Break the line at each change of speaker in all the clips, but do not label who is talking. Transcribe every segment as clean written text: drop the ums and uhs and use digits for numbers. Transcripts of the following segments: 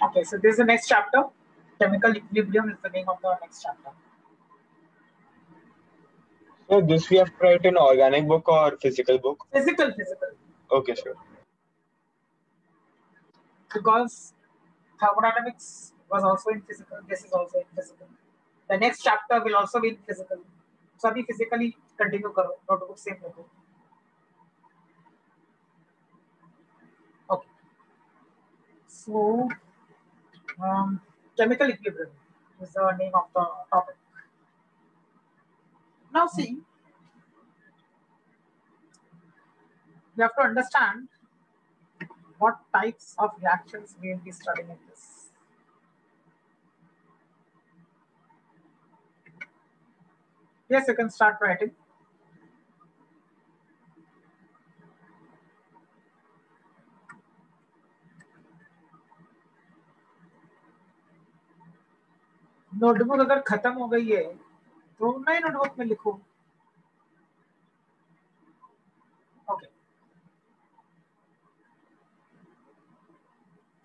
Okay, so this is the next chapter. Chemical equilibrium is the name of the next chapter.
So this we have to write in organic book or physical book?
Physical.
Okay, sure.
Because thermodynamics was also in physical, this is also in physical. The next chapter will also be in physical. So अभी physically continue करो, notebook same रखो. Okay. So chemical equilibrium is the name of the topic. Now see, you have to understand what types of reactions we will be studying in this. Yes, you can start writing. Notebook अगर खत्म हो गई है तो नई notebook में लिखो. Okay.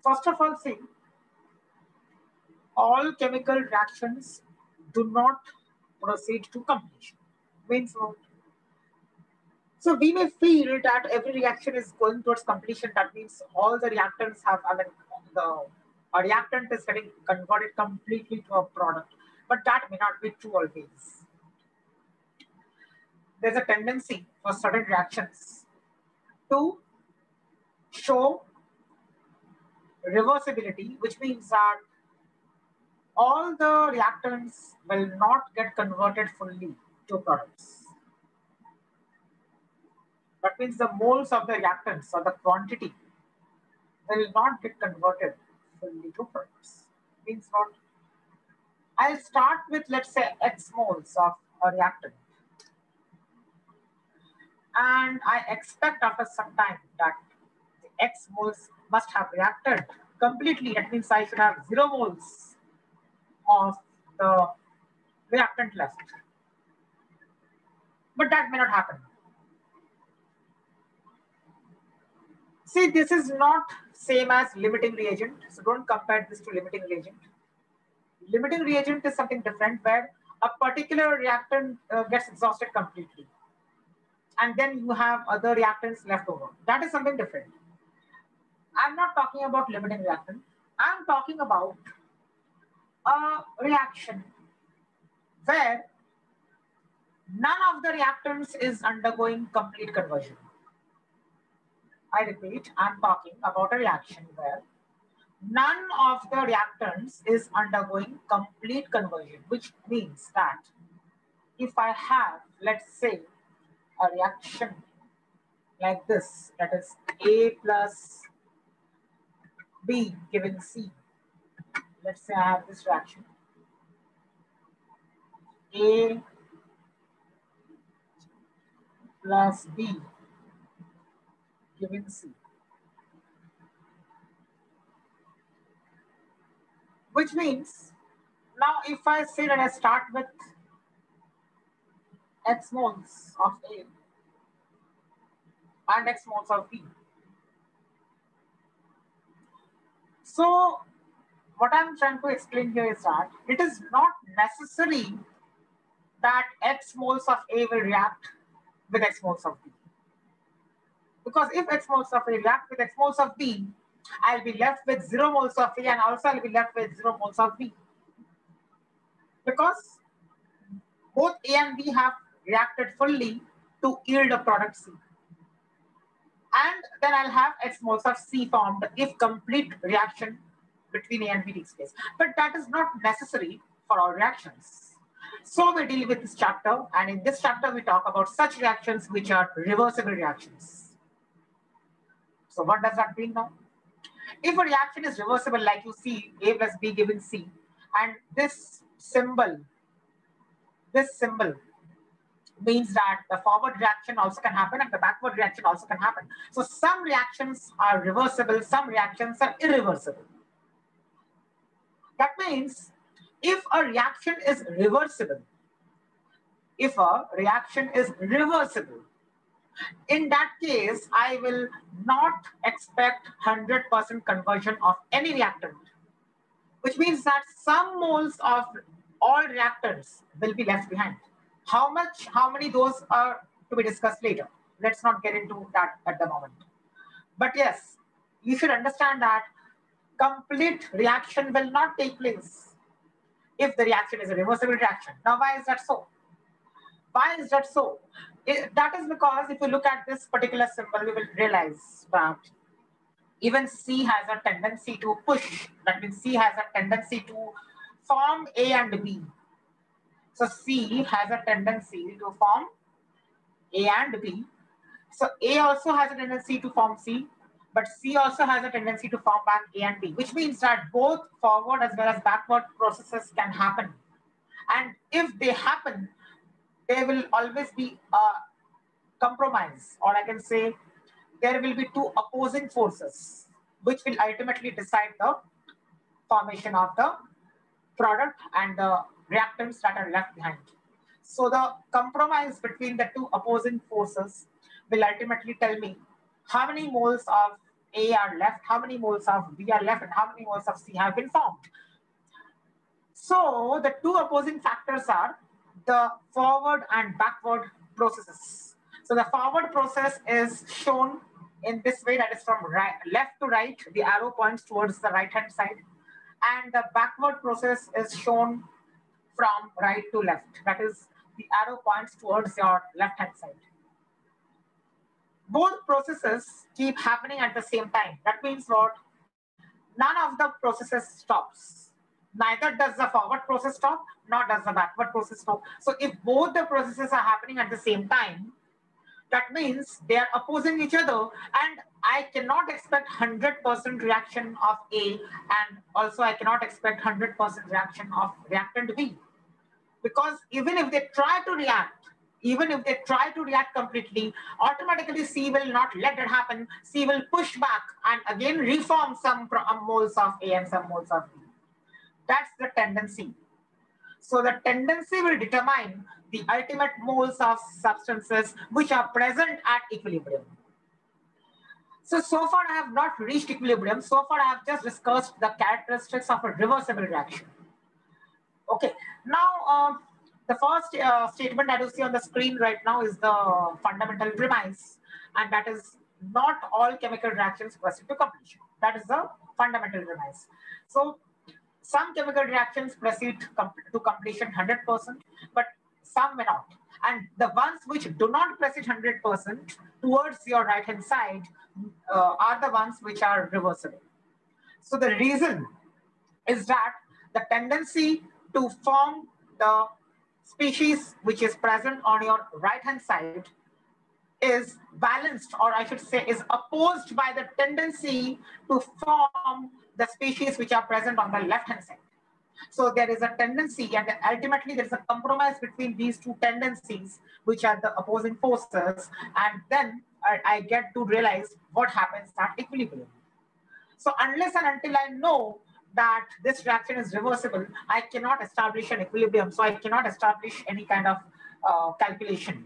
First of all, see, all chemical reactions do not proceed to completion. Means what? So we may feel that every reaction is going towards completion. That means all the reactants have, I mean, the a reactant is getting converted completely to a product. But that may not be true always. There's a tendency for certain reactions to show reversibility, which means that all the reactants will not get converted fully to products. That means the moles of the reactants or the quantity will not get converted fully to products. Means what? I'll start with, let's say, X moles of a reactant. And I expect after some time that the X moles must have reacted completely. That means I should have 0 moles of the reactant left. But that may not happen. See, this is not same as limiting reagent. So don't compare this to limiting reagent. Limiting reagent is something different where a particular reactant gets exhausted completely. And then you have other reactants left over. That is something different. I'm not talking about limiting reactant. I'm talking about a reaction where none of the reactants is undergoing complete conversion. I repeat, I'm talking about a reaction where none of the reactants is undergoing complete conversion, which means that if I have, let's say, a reaction like this, that is A plus B giving C. Let's say I have this reaction. A plus B giving C. Which means, now if I say that I start with X moles of A and X moles of B. So what I'm trying to explain here is that it is not necessary that X moles of A will react with X moles of B. Because if X moles of A react with X moles of B, I'll be left with 0 moles of A and also I'll be left with 0 moles of B. Because both A and B have reacted fully to yield a product C. And then I'll have X moles of C formed if complete reaction between A and B takes place. But that is not necessary for all reactions. So we deal with this chapter, and in this chapter we talk about such reactions which are reversible reactions. So what does that mean now? If a reaction is reversible, like you see A plus B given C, and this symbol means that the forward reaction also can happen and the backward reaction also can happen. So some reactions are reversible, some reactions are irreversible. That means if a reaction is reversible, in that case, I will not expect 100% conversion of any reactant. which means that some moles of all reactants will be left behind. How much, how many those are to be discussed later. Let's not get into that at the moment. But yes, you should understand that complete reaction will not take place if the reaction is a reversible reaction. Now, why is that so? Why is that so? That is because if you look at this particular symbol, you will realize that even C has a tendency to push. That means C has a tendency to form A and B. So C has a tendency to form A and B. So A also has a tendency to form C, but C also has a tendency to form back A and B, which means that both forward as well as backward processes can happen. And if they happen, there will always be a compromise, or I can say there will be two opposing forces, which will ultimately decide the formation of the product and the reactants that are left behind. So the compromise between the two opposing forces will ultimately tell me how many moles of A are left, how many moles of B are left, and how many moles of C have been formed. So the two opposing factors are the forward and backward processes. So the forward process is shown in this way, that is from right, left to right, the arrow points towards the right hand side. And the backward process is shown from right to left, that is the arrow points towards your left hand side. Both processes keep happening at the same time. That means what? None of the processes stops. Neither does the forward process stop, nor does the backward process stop. So if both the processes are happening at the same time, that means they are opposing each other, and I cannot expect 100% reaction of A, and also I cannot expect 100% reaction of reactant B. Because even if they try to react, even if they try to react completely, automatically C will not let it happen. C will push back and again reform some moles of A and some moles of B. That's the tendency. So the tendency will determine the ultimate moles of substances which are present at equilibrium. So far I have not reached equilibrium. So far I have just discussed the characteristics of a reversible reaction. Okay, now the first statement that you see on the screen right now is the fundamental premise, and that is not all chemical reactions proceed to completion. That is the fundamental premise. So some chemical reactions proceed to completion 100%, but some may not. And the ones which do not proceed 100% towards your right hand side are the ones which are reversible. So the reason is that the tendency to form the species which is present on your right hand side is balanced, or I should say is opposed by the tendency to form the species which are present on the left hand side. So there is a tendency, and ultimately there is a compromise between these two tendencies, which are the opposing forces, and then I get to realize what happens at equilibrium. So unless and until I know that this reaction is reversible, I cannot establish an equilibrium. So I cannot establish any kind of calculation.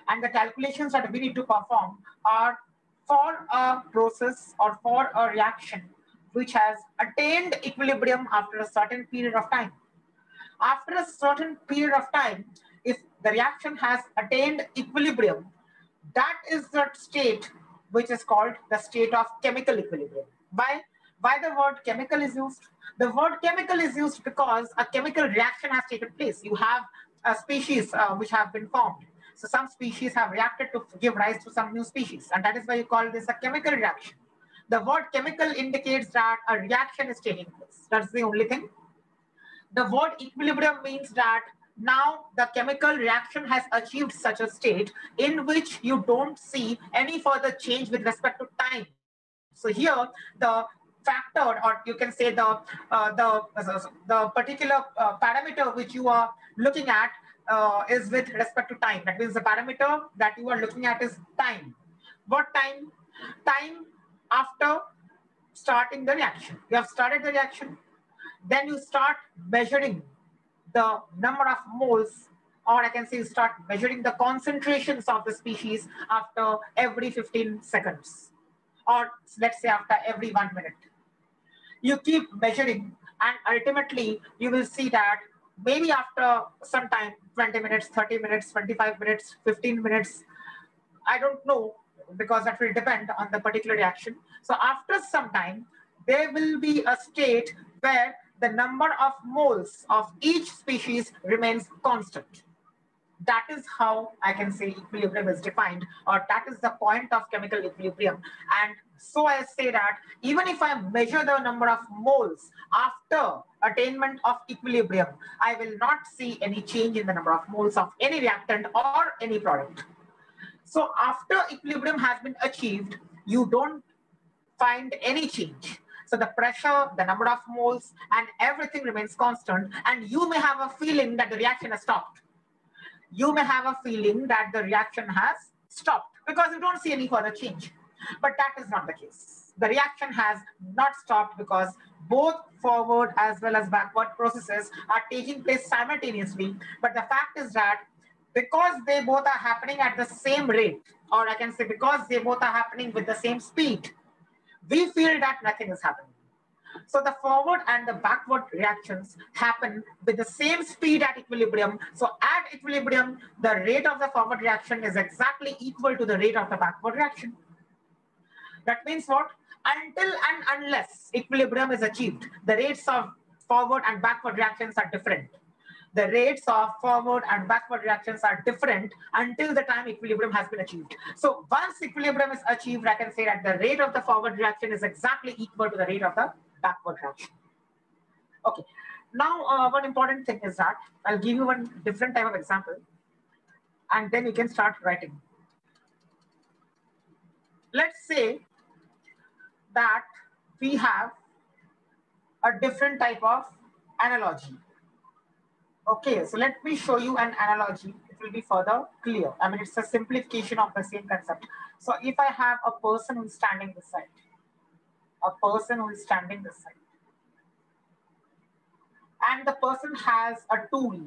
And the calculations that we need to perform are for a process or for a reaction which has attained equilibrium after a certain period of time. After a certain period of time, if the reaction has attained equilibrium, that is the state which is called the state of chemical equilibrium. Why the word chemical is used? The word chemical is used because a chemical reaction has taken place. You have a species which have been formed. So some species have reacted to give rise to some new species, and that is why you call this a chemical reaction. The word chemical indicates that a reaction is taking place. That's the only thing. The word equilibrium means that now the chemical reaction has achieved such a state in which you don't see any further change with respect to time. So here, the factor, or you can say the particular parameter which you are looking at is with respect to time. That means the parameter that you are looking at is time. What time? Time after starting the reaction. You have started the reaction, then you start measuring the number of moles, or I can say you start measuring the concentrations of the species after every 15 seconds, or let's say after every 1 minute. You keep measuring And ultimately, you will see that maybe after some time, 20 minutes, 30 minutes, 25 minutes, 15 minutes, I don't know, because that will depend on the particular reaction. So after some time, there will be a state where the number of moles of each species remains constant. That is how I can say equilibrium is defined, or that is the point of chemical equilibrium. And so I say that even if I measure the number of moles after attainment of equilibrium, I will not see any change in the number of moles of any reactant or any product. So after equilibrium has been achieved, you don't find any change. So the pressure, the number of moles, and everything remains constant. And you may have a feeling that the reaction has stopped. You may have a feeling that the reaction has stopped because you don't see any further change. But that is not the case. The reaction has not stopped because both forward as well as backward processes are taking place simultaneously. But the fact is that because they both are happening at the same rate, or I can say because they both are happening with the same speed, we feel that nothing is happening. So the forward and the backward reactions happen with the same speed at equilibrium. So at equilibrium, the rate of the forward reaction is exactly equal to the rate of the backward reaction. That means what? Until and unless equilibrium is achieved, the rates of forward and backward reactions are different. The rates of forward and backward reactions are different until the time equilibrium has been achieved. So once equilibrium is achieved, I can say that the rate of the forward reaction is exactly equal to the rate of the backward reaction. Okay. Now, one important thing is that I'll give you one different type of example, and then you can start writing. Let's say that we have a different type of analogy. Okay, so let me show you an analogy. It will be further clear. I mean, it's a simplification of the same concept. So if I have a person who's standing this side, a person who is standing this side, and the person has a tool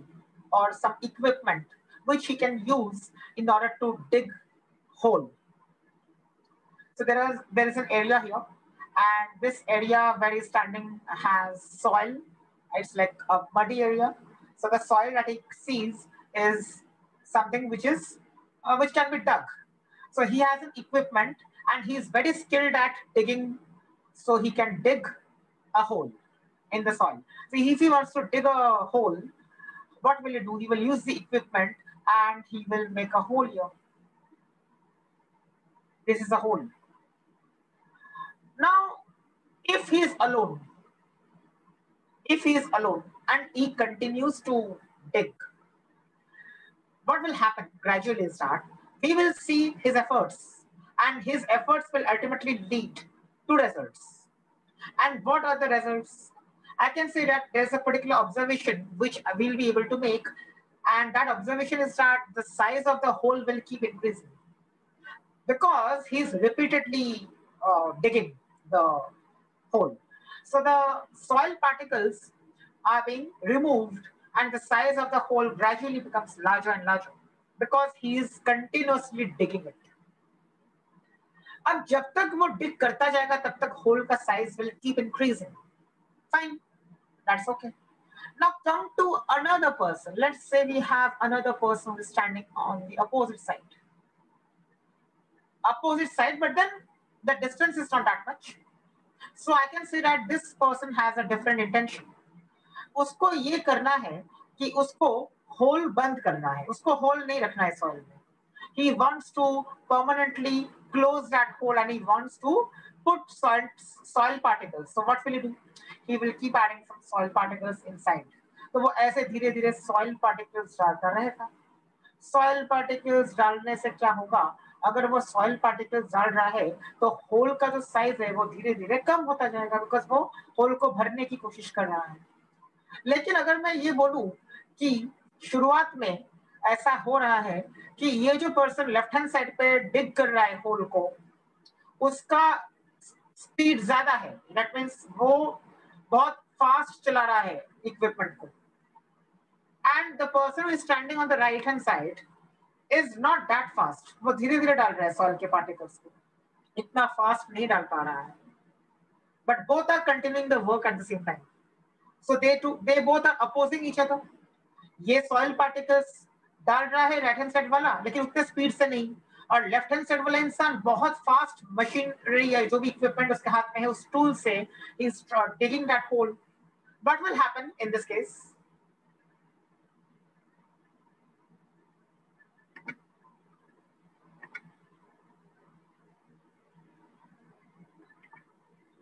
or some equipment which he can use in order to dig hole. So there is an area here, and this area where he's standing has soil. It's like a muddy area. So the soil that he sees is something which can be dug. So he has an equipment and he is very skilled at digging. So he can dig a hole in the soil. So if he wants to dig a hole, what will he do? He will use the equipment and he will make a hole here. This is a hole. Now, if he is alone, and he continues to dig, what will happen gradually is that we will see his efforts, and his efforts will ultimately lead to results. And what are the results? I can say that there's a particular observation which we'll be able to make, and that observation is that the size of the hole will keep increasing because he's repeatedly digging the hole. So the soil particles are being removed and the size of the hole gradually becomes larger and larger because he is continuously digging it. अब जब तक वो dig करता जाएगा तब तक hole का size will keep increasing. Fine, that's okay. Now come to another person. Let's say we have another person who is standing on the opposite side. But then the distance is not that much. So I can say that this person has a different intention. उसको ये करना है कि उसको whole बंद करना है, उसको होल नहीं रखना है सॉइल में. He wants to permanently close that hole and he wants to put soil particles. So what will he do? He will keep adding some soil particles inside. तो वो ऐसे धीरे धीरे soil particles डालता रहेगा. Soil particles डालने से क्या होगा? अगर वो soil particles डाल रहा है तो होल का जो साइज है वो धीरे धीरे कम होता जाएगा बिकॉज वो होल को भरने की कोशिश कर रहा है. लेकिन अगर मैं ये बोलूं कि शुरुआत में ऐसा हो रहा है कि ये जो पर्सन लेफ्ट हैंड साइड पे डिग कर रहा है होल को, उसका स्पीड ज्यादा है, दैट मींस वो बहुत फास्ट चला रहा है इक्विपमेंट को, and the person who is standing on the right hand side is not that fast. वो धीरे धीरे डाल रहा है सॉइल के पार्टिकल्स को, इतना फास्ट नहीं डाल पा रहा है, but both are continuing the work at the same time. So they both are opposing each other. ये सॉइल पार्टिकल्स डाल रहा है राइट हैंड साइड वाला, लेकिन उतने स्पीड से नहीं, और लेफ्ट हैंड साइड वाला इंसान बहुत फास्ट मशीनरी है, जो भी इक्विपमेंट उसके हाथ में है, उस टूल से is digging that hole. What will happen in this case?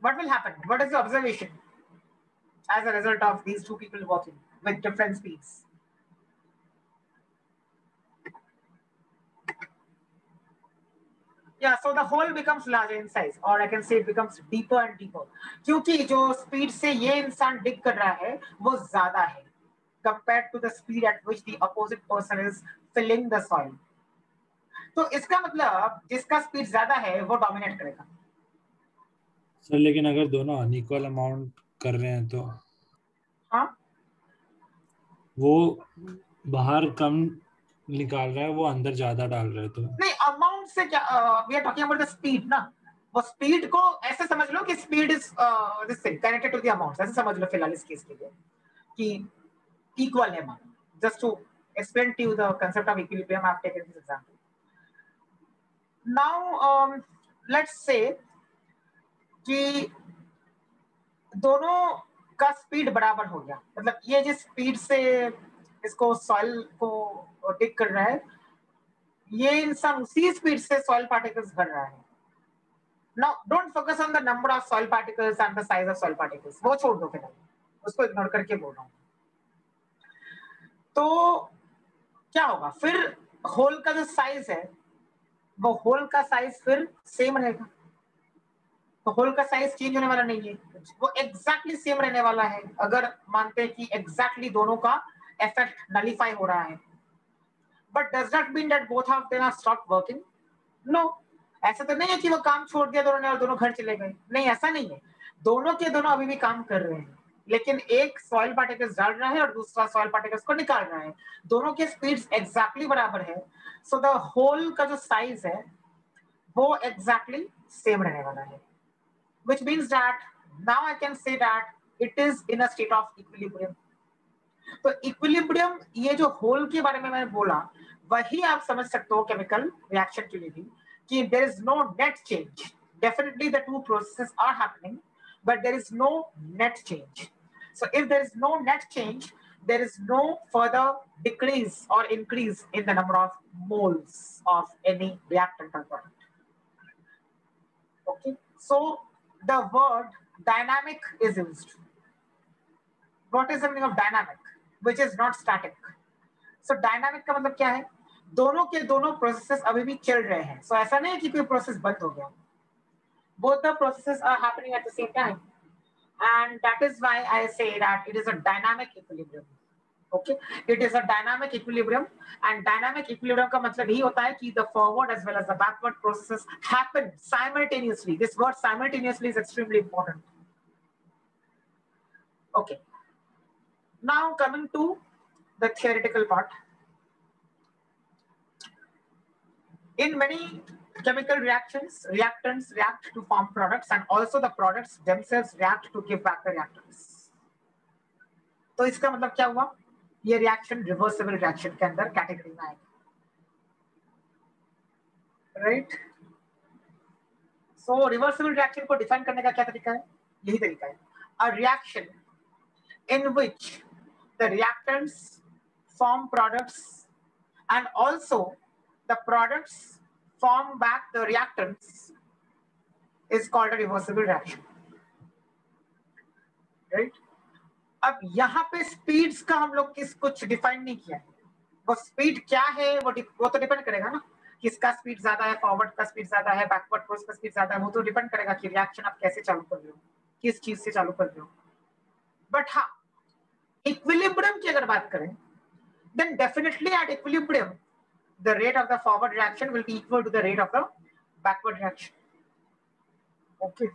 What will happen? What is the observation as a result of these two people working with different speeds? Yeah, so the hole becomes larger in size, or I can say it becomes deeper and deeper. क्योंकि जो speed से ये इंसान डिग कर रहा है वो ज्यादा है compared to the speed at which the opposite person is filling the soil. तो इसका मतलब जिसका स्पीड ज्यादा है वो डोमिनेट करेगा.
सर लेकिन अगर दोनों अनइक्वल अमाउंट कर रहे हैं तो
हाँ,
वो बाहर कम निकाल रहा है, वो अंदर ज्यादा डाल रहा है, तो
नहीं, अमाउंट से क्या, we are talking about the speed ना. वो स्पीड को ऐसे समझ लो कि speed is this thing connected to the amount, ऐसे समझ लो फिलहाल इस केस के लिए कि इक्वल है amount. Just to explain to you the concept of equilibrium, I have taken this example. Now let's say कि दोनों का स्पीड बराबर हो गया, मतलब ये जिस स्पीड से इसको सॉइल को डिग कर रहा है, ये इंसान उसी स्पीड से सॉइल पार्टिकल्स भर रहा है. Now don't focus on the number of soil particles and the size of soil particles, वो छोड़ दो फिलहाल, उसको इग्नोर करके बोल रहा हूँ. तो क्या होगा फिर, होल का जो साइज है वो होल का साइज फिर सेम रहेगा. तो होल का साइज चेंज होने वाला नहीं है, वो एग्जैक्टली सेम रहने वाला है अगर मानते हैं कि एग्जैक्टली दोनों का इफेक्ट नलिफाई हो रहा है. But does not mean that both of them are stop working. No, ऐसा तो नहीं है कि वो काम छोड़ दिया दोनों ने और दोनों घर चले गए. नहीं, ऐसा नहीं है. दोनों के दोनों अभी भी काम कर रहे हैं, लेकिन एक सॉइल पार्टिकल्स डाल रहा है और दूसरा सॉइल पार्टिकल्स को निकाल रहा है. दोनों के स्पीड्स एग्जैक्टली बराबर है. सो द होल का जो साइज है वो एग्जैक्टली सेम रहने वाला है, which means that now I can say that it is in a state of equilibrium. तो इक्विलिब्रियम, ये जो होल के बारे में मैंने बोला वही आप समझ सकते हो केमिकल रिएक्शन के लिए भी, कि there is no net change. Definitely the two processes are happening, but there is no net change. So if there is no net change, there is no further decrease or increase in the number of moles of any reactant or product. Okay, so the word dynamic is used. What is the meaning of dynamic? Which is not static. So dynamic का मतलब क्या है? दोनों के दोनों processes अभी भी चल रहे हैं. So ऐसा नहीं है कि कोई प्रोसेस बंद हो गया. Both the processes are happening at the same time, and that is why I say that it is a dynamic equilibrium. Okay, it is a dynamic equilibrium, and dynamic equilibrium का मतलब ही होता है कि the forward as well as the backward processes happen simultaneously. This word simultaneously is extremely important. Okay, now coming to the theoretical part. In many chemical reactions, reactants react to form products, and also the products themselves react to give back the reactants. तो इसका मतलब क्या हुआ? ये reaction reversible reaction के अंदर category में आएगा, राइट? सो रिवर्सिबल रिएक्शन को डिफाइन करने का क्या तरीका है? यही तरीका है. A reaction in which the reactants form products and also the products form back the reactants is called a reversible reaction, right? अब यहाँ पे स्पीड्स का हम लोग कुछ डिफाइन नहीं किया है. वो स्पीड क्या है वो तो डिपेंड करेगा ना, किसका स्पीड ज्यादा है, फॉरवर्ड का स्पीड ज्यादा है, बैकवर्ड प्रोसेस का स्पीड ज्यादा है, वो तो डिपेंड करेगा कि रिएक्शन आप कैसे चालू कर रहे हो, किस चीज से चालू कर रहे हो. बट हाँ, इक्विलिब्रियम की अगर बात करें, then definitely at equilibrium the rate of the forward reaction will be equal to the rate of the backward reaction. Okay,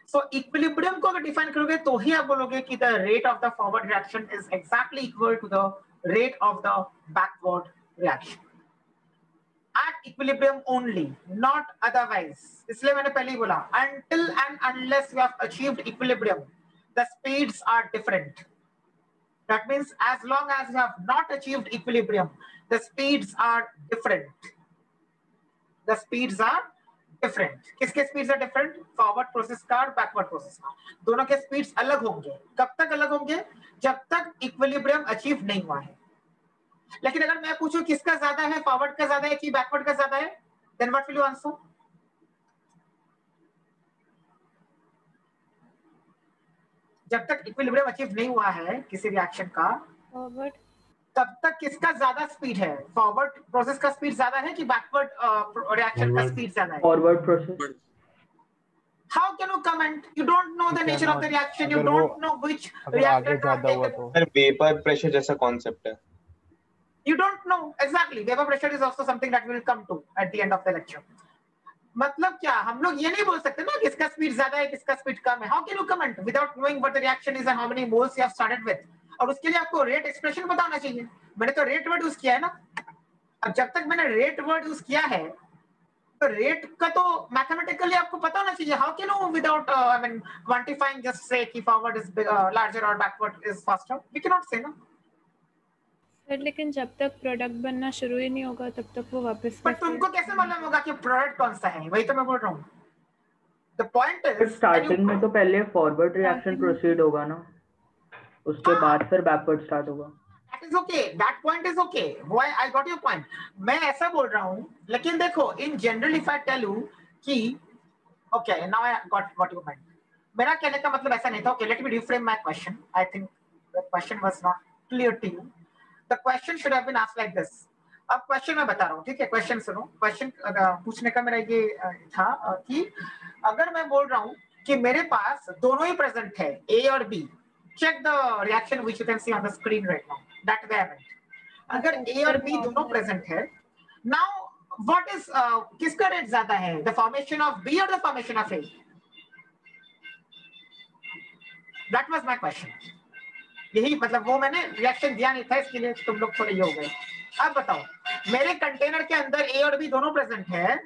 so equilibrium को अगर डिफाइन करोगे तो ही आप बोलोगे कि the rate of the forward reaction is exactly equal to the rate of the backward reaction at equilibrium only, not otherwise. इसलिए मैंने पहले ही बोला until and unless you have achieved equilibrium, the speeds are different. That means as long as you have not achieved equilibrium, the speeds are different. The speeds are different. किसके speeds are different? Forward process का और backward process का. दोनों के speeds अलग होंगे. कब तक अलग होंगे? जब तक equilibrium achieve नहीं हुआ है. लेकिन अगर मैं पूछूं किसका ज्यादा है, फॉरवर्ड का ज्यादा है कि बैकवर्ड का ज्यादा है, then what will you answer? जब तक इक्विलिब्रियम अचीव नहीं हुआ है किसी रिएक्शन का,
फॉरवर्ड,
तब तक किसका ज्यादा स्पीड है? फॉरवर्ड प्रोसेस का स्पीड ज्यादा है कि बैकवर्ड रिएक्शन का स्पीड ज्यादा है?
Forward process.
How can you comment? You don't know the nature of the reaction. You don't know which
अगर आगे
reactant
ज्यादा हुआ
are
तो
सर वेपर प्रेशर जैसा कॉन्सेप्ट है.
You don't know exactly. Vapor pressure is also something that we will come to at the end of the lecture. मतलब क्या, हम लोग ये नहीं बोल सकते ना किसका स्पीड ज्यादा है किसका स्पीड कम है. How can you comment without knowing what the reaction is and how many moles you have started with? और उसके लिए आपको रेट एक्सप्रेशन बताना चाहिए. मैंने तो रेट वर्ड यूज किया है ना. अब जब तक मैंने रेट वर्ड यूज किया है तो रेट का तो मैथमेटिकली आपको पता होना चाहिए. How can you without I mean quantifying just say कि forward is larger or backward is faster? We cannot say ना.
सर लेकिन जब तक प्रोडक्ट बनना शुरू ही नहीं होगा तब तक वो वापस.
पर तुमको कैसे मालूम होगा कि प्रोडक्ट कौन सा है? वही तो मैं बोल रहा हूँ. The point is
स्टार्टिंग में तो पहले फॉरवर्ड रिएक्शन प्रोसीड होगा ना, उसके बाद फिर बैकवर्ड स्टार्ट होगा.
that is okay. That point is okay. Why I got your point. मैं ऐसा बोल रहा हूँ, लेकिन देखो in general if I tell you कि okay now I got your point. मेरा कहने का मतलब ऐसा नहीं था. Okay, let me reframe my question. I think the question was not clear to you. The question should have been asked like this. अब question मैं बता रहा हूँ, ठीक है? क्वेश्चन सुनो. क्वेश्चन पूछने का मेरा ये था कि अगर मैं बोल रहा हूँ कि मेरे पास दोनों ही प्रेजेंट है, A और B. Check the reaction which you can see on the screen right now. That way I meant. अगर A और B दोनों प्रेजेंट है, now what is किसका रेट ज्यादा है? The formation of B or the formation of A? That was my question. यही मतलब वो मैंने रिएक्शन दिया नहीं था, इसके लिए तुम लोग थोड़े ये हो गए. अब बताओ, मेरे कंटेनर के अंदर A और B दोनों प्रेजेंट है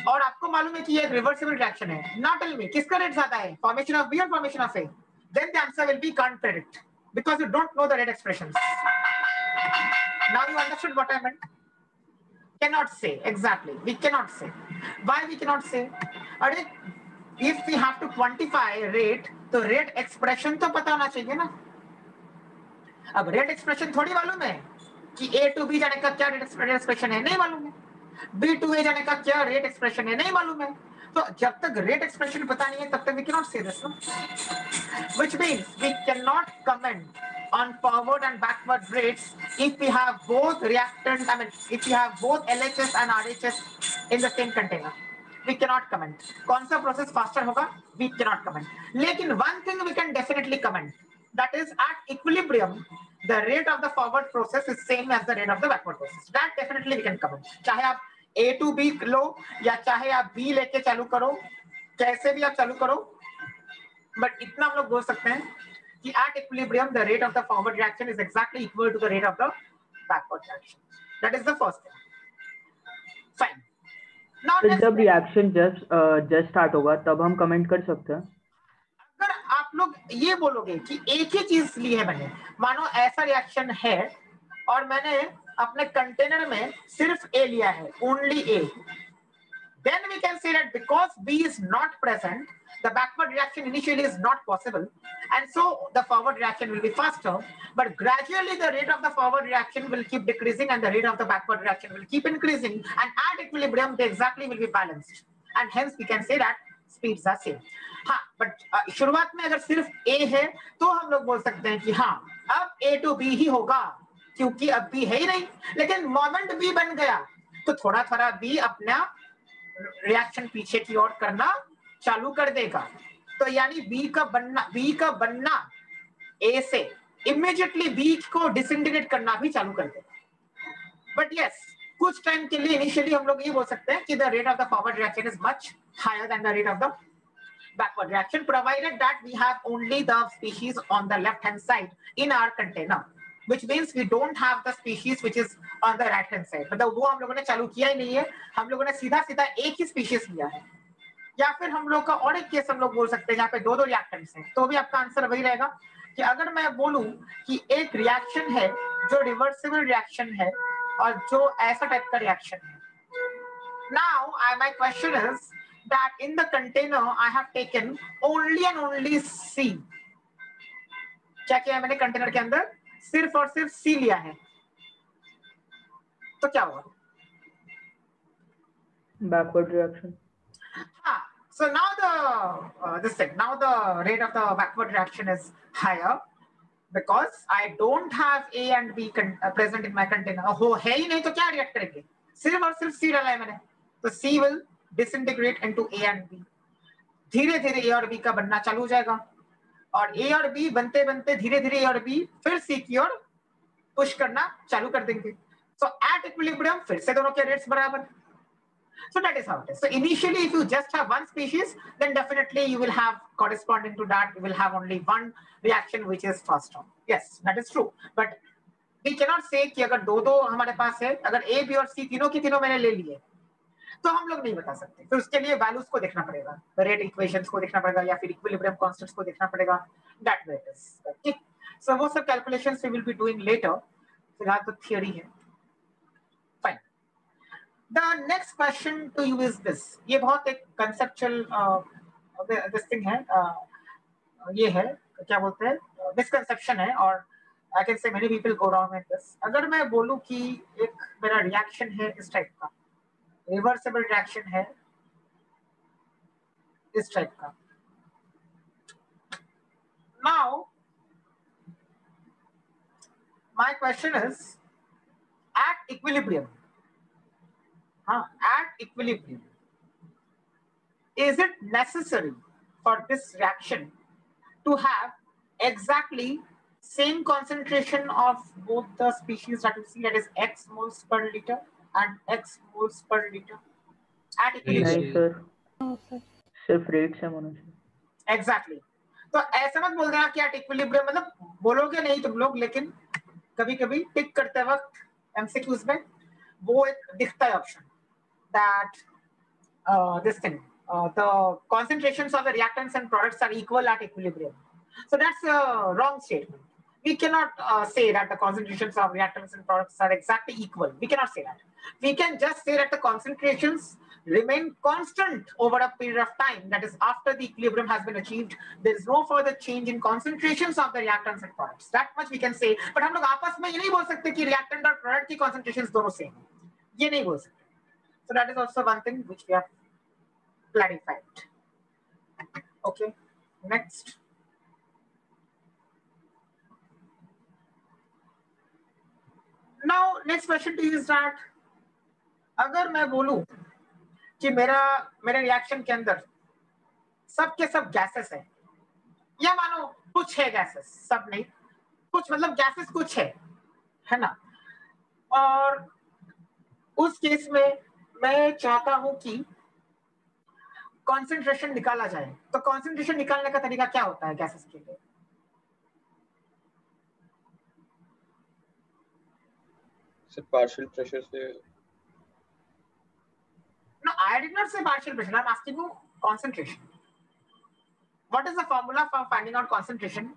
और आपको मालूम है कि ये रिवर्सिबल रिएक्शन है. Now tell me किसका रेट ज्यादा है? फॉर्मेशन ऑफ B और formation of A? Then the answer will be can't predict because you don't know the rate expressions. Now you understood what I meant? Cannot say. Exactly, we cannot say. Why we cannot say? अरे if we have to quantify rate, तो rate expression तो पता होना चाहिए ना. अब rate expression थोड़ी मालूम है कि A to B जाने का क्या रेट एक्सप्रेशन है, नहीं मालूम है. B to A जाने का क्या रेट एक्सप्रेशन है, नहीं मालूम है. तो जब तक रेट एक्सप्रेशन पता नहीं है तब तक we cannot say this, no? Which means we cannot comment on forward and backward rates if we have both reactant, I mean if we have both LHS and RHS in the same container. We cannot comment. कौन सा process faster होगा? We cannot comment. लेकिन one thing we can definitely comment. That is at equilibrium, the rate of the forward process is same as the rate of the backward process. That definitely we can comment. चाहे आप A to B लो या चाहे आप B लेके चालू करो, कैसे भी आप चालू करो, but इतना हम लोग बोल सकते हैं कि at equilibrium the rate of the forward reaction is exactly equal to the rate of the backward reaction. That is the first thing. Fine. Now
जब रिएक्शन जस्ट स्टार्ट होगा तब हम कमेंट कर सकते हैं.
अगर आप लोग ये बोलोगे कि एक ही चीज ली है मैंने, मानो ऐसा रिएक्शन है और मैंने अपने कंटेनर में सिर्फ A लिया है, only A, then we can say that because B is not present, the backward reaction initially is not possible, and so the forward reaction will be faster, but gradually the rate of the forward reaction will keep decreasing and the rate of the backward reaction will keep increasing, and at equilibrium they exactly will be balanced, and hence we can say that speeds are same. हाँ, but शुरुआत में अगर सिर्फ A है तो हम लोग बोल सकते हैं कि हाँ अब A to B ही होगा क्योंकि अब B है ही नहीं. लेकिन मोमेंट B बन गया तो थोड़ा थोड़ा B अपना रिएक्शन पीछे की ओर करना चालू कर देगा. तो यानी B का बनना A से इमीडिएटली B को डिसइंटीग्रेट करना भी चालू कर देगा. बट यस, कुछ टाइम के लिए इनिशियली हम लोग ये बोल सकते हैं कि the rate of the forward reaction is much higher than the rate of the backward reaction, provided that we have only the species on the left hand side in our container, which means we don't have the species which is on the right hand side. मतलब वो हम लोगों ने चालू किया ही नहीं है, हम लोगों ने सीधा सीधा एक ही स्पीशीज लिया है. या फिर हम लोग का और एक केस हम लोग बोल सकते हैं जहाँ पे दो रिएक्टेंट्स हैं, तो भी आपका आंसर वही रहेगा कि अगर मैं बोलूं कि एक रिएक्शन है जो रिवर्सिबल रिएक्शन है और जो ऐसा टाइप का रिएक्शन है. Now, my question is that in the container I have taken only and only C. क्या किया है मैंने कंटेनर के अंदर? सिर्फ और सिर्फ C लिया है, तो क्या होगा?
Backward reaction.
हाँ. So now now the rate of the backward reaction is higher because I don't have A and B present in my container. हो है ही नहीं तो क्या रिएक्ट करेंगे? सिर्फ और सिर्फ C डाला है मैंने, तो C will disintegrate into A and B. धीरे धीरे A और B का बनना चालू हो जाएगा और A और B बनते बनते धीरे धीरे A और B फिर C की ओर पुश करना चालू कर देंगे. So at equilibrium फिर से दोनों के रेट्स बराबर. So that is how it is. So initially, if you just have one species, then definitely you will have corresponding to that, you will have only one reaction which is first order. Yes, that is true. But we cannot say कि अगर दो हमारे पास है, अगर A, B और C तीनों की तीनों मैंने ले लिए, तो हम लोग नहीं बता सकते. फिर उसके लिए वैल्यूज को देखना पड़ेगा, रेट इक्वेशंस को देखना पड़ेगा या फिर इक्विलिब्रियम कांस्टेंट्स को देखना पड़ेगा. That way it is. Okay. So वो सब calculations we will be doing later. फिलहाल तो थियरी है. Fine. The next question to you is this. ये बहुत एक conceptual this thing है. ये है क्या बोलते हैं misconception है और I can say many people go wrong with this. अगर मैं बोलूं कि एक मेरा रिएक्शन है इस टाइप का, रिवर्सिबल रिएक्शन है इस टाइप का. Now my question is at equilibrium. At equilibrium, is it necessary for this reaction to have exactly same concentration of both the species that you see, that is X moles per liter and X moles per liter at equilibrium?
नहीं sir,
no sir.
सिर्फ rate से होना चाहिए.
Exactly. तो ऐसा मत बोल देना कि at equilibrium, मतलब बोलोगे नहीं तुम लोग, लेकिन कभी कभी टिक करते वक्त MCQs में वो एक दिखता है option that this thing, the concentrations of the reactants and products are equal at equilibrium. So that's a wrong statement. We cannot say that the concentrations of reactants and products are exactly equal. We cannot say that. We can just say that the concentrations remain constant over a period of time. That is, after the equilibrium has been achieved, there is no further change in concentrations of the reactants and products. That much we can say. But हम लोग आपस में ये नहीं बोल सकते कि reactant और product की concentrations दोनों same हैं. ये नहीं बोल सकते. So that is also one thing which we have clarified. Okay, next. Now, next question to you is that अगर मैं बोलूं कि मेरे रिएक्शन के अंदर सब के सब गैसेस है, या मानो कुछ है गैसेस, सब नहीं, कुछ मतलब गैसेस कुछ है ना, और उस केस में मैं चाहता हूं कि कॉन्सेंट्रेशन निकाला जाए, तो कॉन्सेंट्रेशन निकालने का तरीका क्या होता है गैसेस के लिए?
पार्शियल प्रेशर से.
No, I did not say partial pressure. I'm asking you concentration. What is the formula for finding out concentration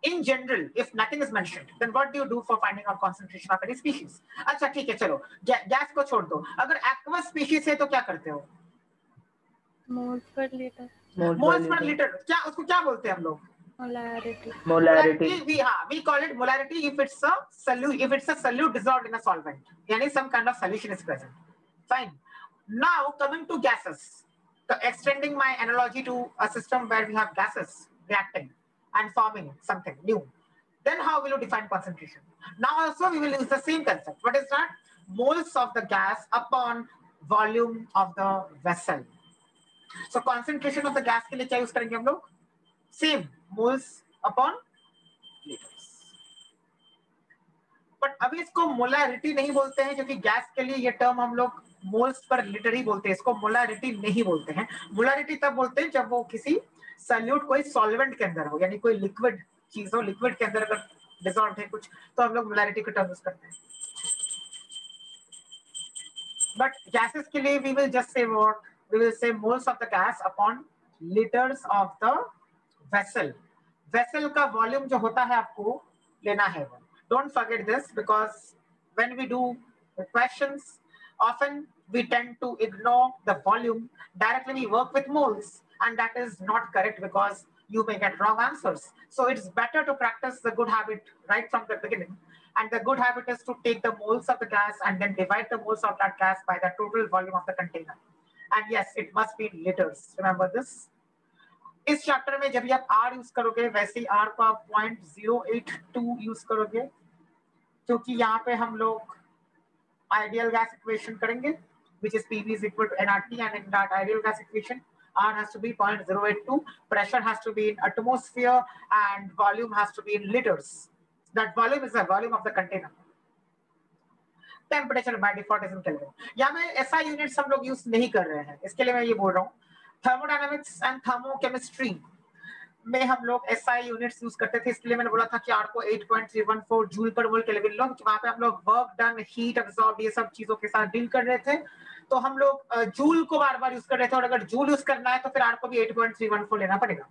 in general? If nothing is mentioned, then what do you do for finding out concentration of any species? अच्छा ठीक है, चलो gas को छोड़ दो. अगर aqueous species है तो क्या करते हो?
Moles per litre.
Moles per litre. क्या उसको क्या बोलते हैं हम लोग?
Molarity.
We call it molarity if it's a solute dissolved in a solvent. Yani some kind of solution is present. Fine. Now coming to gases, so extending my analogy to a system where we have gases reacting and forming something new, then how will you define concentration? Now also we will use the same concept. What is that? Moles of the gas upon volume of the vessel. So concentration of the gas के लिए क्या use करेंगे हम लोग? Same, moles upon liters. But अभी इसको molarity नहीं बोलते हैं, क्योंकि गैस के लिए ये टर्म हम लोग मोल्स पर लीटर ही बोलते हैं, इसको मोलारिटी नहीं बोलते हैं. मोलारिटी तब बोलते हैं जब वो किसी सॉल्यूट कोई सॉल्वेंट के अंदर हो, यानी कोई लिक्विड चीज हो, लिक्विड के अंदर अगर डिसॉल्व है कुछ, तो हम लोग मोलारिटी का टर्म यूज करते हैं. बट गैसेस के लिए we will just say what we will say moles of the gas upon liters of the vessel. Vessel का volume जो होता है आपको लेना है वो. Don't forget this, because when we do the questions, often we tend to ignore the volume. Directly we work with moles, and that is not correct because you may get wrong answers. So it's better to practice the good habit right from the beginning. And the good habit is to take the moles of the gas and then divide the moles of that gas by the total volume of the container. And yes, it must be in liters. Remember this. इस chapter में जब भी आप R use करोगे वैसे ही R को आप 0.082 use करोगे, क्योंकि यहाँ पे हम लोग ideal gas equation करेंगे, which is PV is equal to nRT, and in that ideal gas equation R has to be 0.082, pressure has to be in atmosphere, and volume has to be in liters. That volume is the volume of the container. Temperature by default is in Kelvin. यहाँ में SI units हम लोग use नहीं कर रहे हैं, इसके लिए मैं ये बोल रहा हूँ. Thermodynamics and thermochemistry में हम लोग SI यूनिट्स यूज करते थे, इसलिए मैंने बोला था कि R को 8.314 जूल पर मोल केल्विन लो, वहां पे हम लोग वर्क डन, हीट अब्सॉर्ब, ये सब चीजों के साथ डील कर रहे थे, तो हम लोग जूल को बार बार यूज कर रहे थे, और अगर जूल यूज करना है तो फिर R को भी 8.314 लेना पड़ेगा.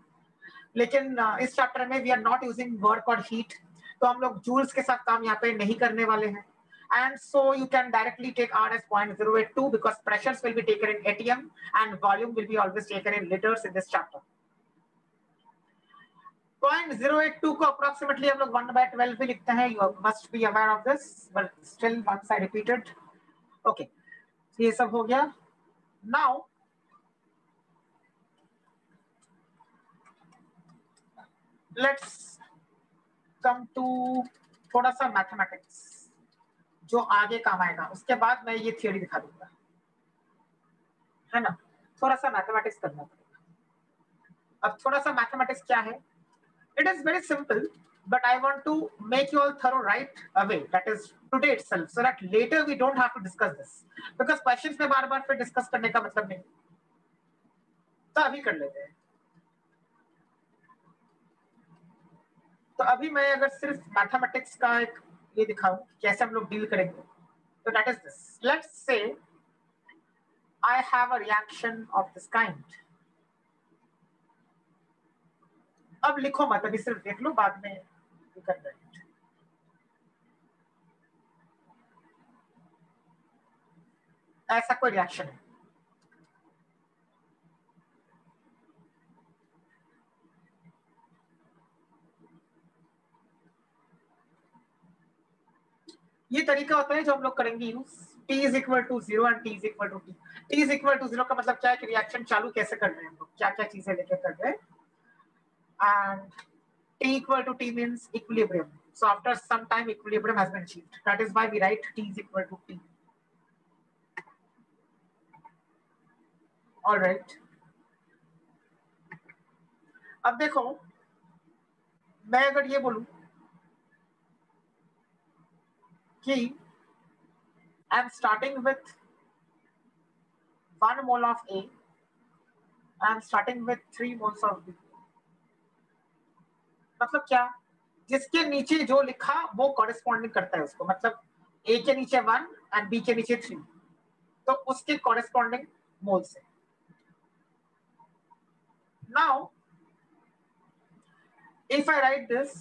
लेकिन इस चैप्टर में we are not using work और हीट, तो हम लोग जूल्स के साथ काम यहाँ पे नहीं करने वाले हैं. And so you can directly take R as 0.082 because pressures will be taken in ATM and volume will be always taken in liters in this chapter. 0.082 को approximately हम लोग 1/12 भी लिखते हैं. You must be aware of this, but still once I repeated. Okay, so ये सब हो गया. Now let's come to थोड़ा सा मैथमेटिक्स जो आगे काम आएगा, उसके बाद मैं ये थियोरी दिखा दूंगा, है ना. थोड़ा सा मैथमेटिक्स करना पड़ेगा. अब थोड़ा सा मैथमेटिक्स क्या है? It is very simple, but I want to make you all thorough right away, that is today itself, so that later we don't have to discuss this, because questions में बार बार फिर discuss करने का मतलब नहीं, तो अभी कर लेते हैं. तो अभी मैं अगर सिर्फ मैथमेटिक्स का एक ये दिखाऊं कैसे हम लोग डील करेंगे, तो that is this. Let's say I have a reaction of this kind. अब लिखो मत, अभी सिर्फ देख लो, बाद में कर देंगे. ऐसा कोई रिएक्शन है. ये तरीका होता है जो हम लोग करेंगे use. T is equal to 0 and T is equal to T. T is equal to 0 का मतलब क्या है कि रिएक्शन चालू कैसे कर रहे हैं हम लोग, क्या क्या चीजें लेके कर रहे हैं. And T equal to T means equilibrium. So after some time equilibrium has been achieved. That is why we write T is equal to T. All right. अब देखो, मैं अगर ये बोलूं कि I am starting with 1 mole of A, I am starting with 3 moles of B. मतलब क्या? जिसके नीचे जो लिखा वो कॉरेस्पॉन्डिंग करता है उसको, मतलब A के नीचे 1 और B के नीचे 3, तो उसके कॉरेस्पॉन्डिंग मोल से. Now if I write this,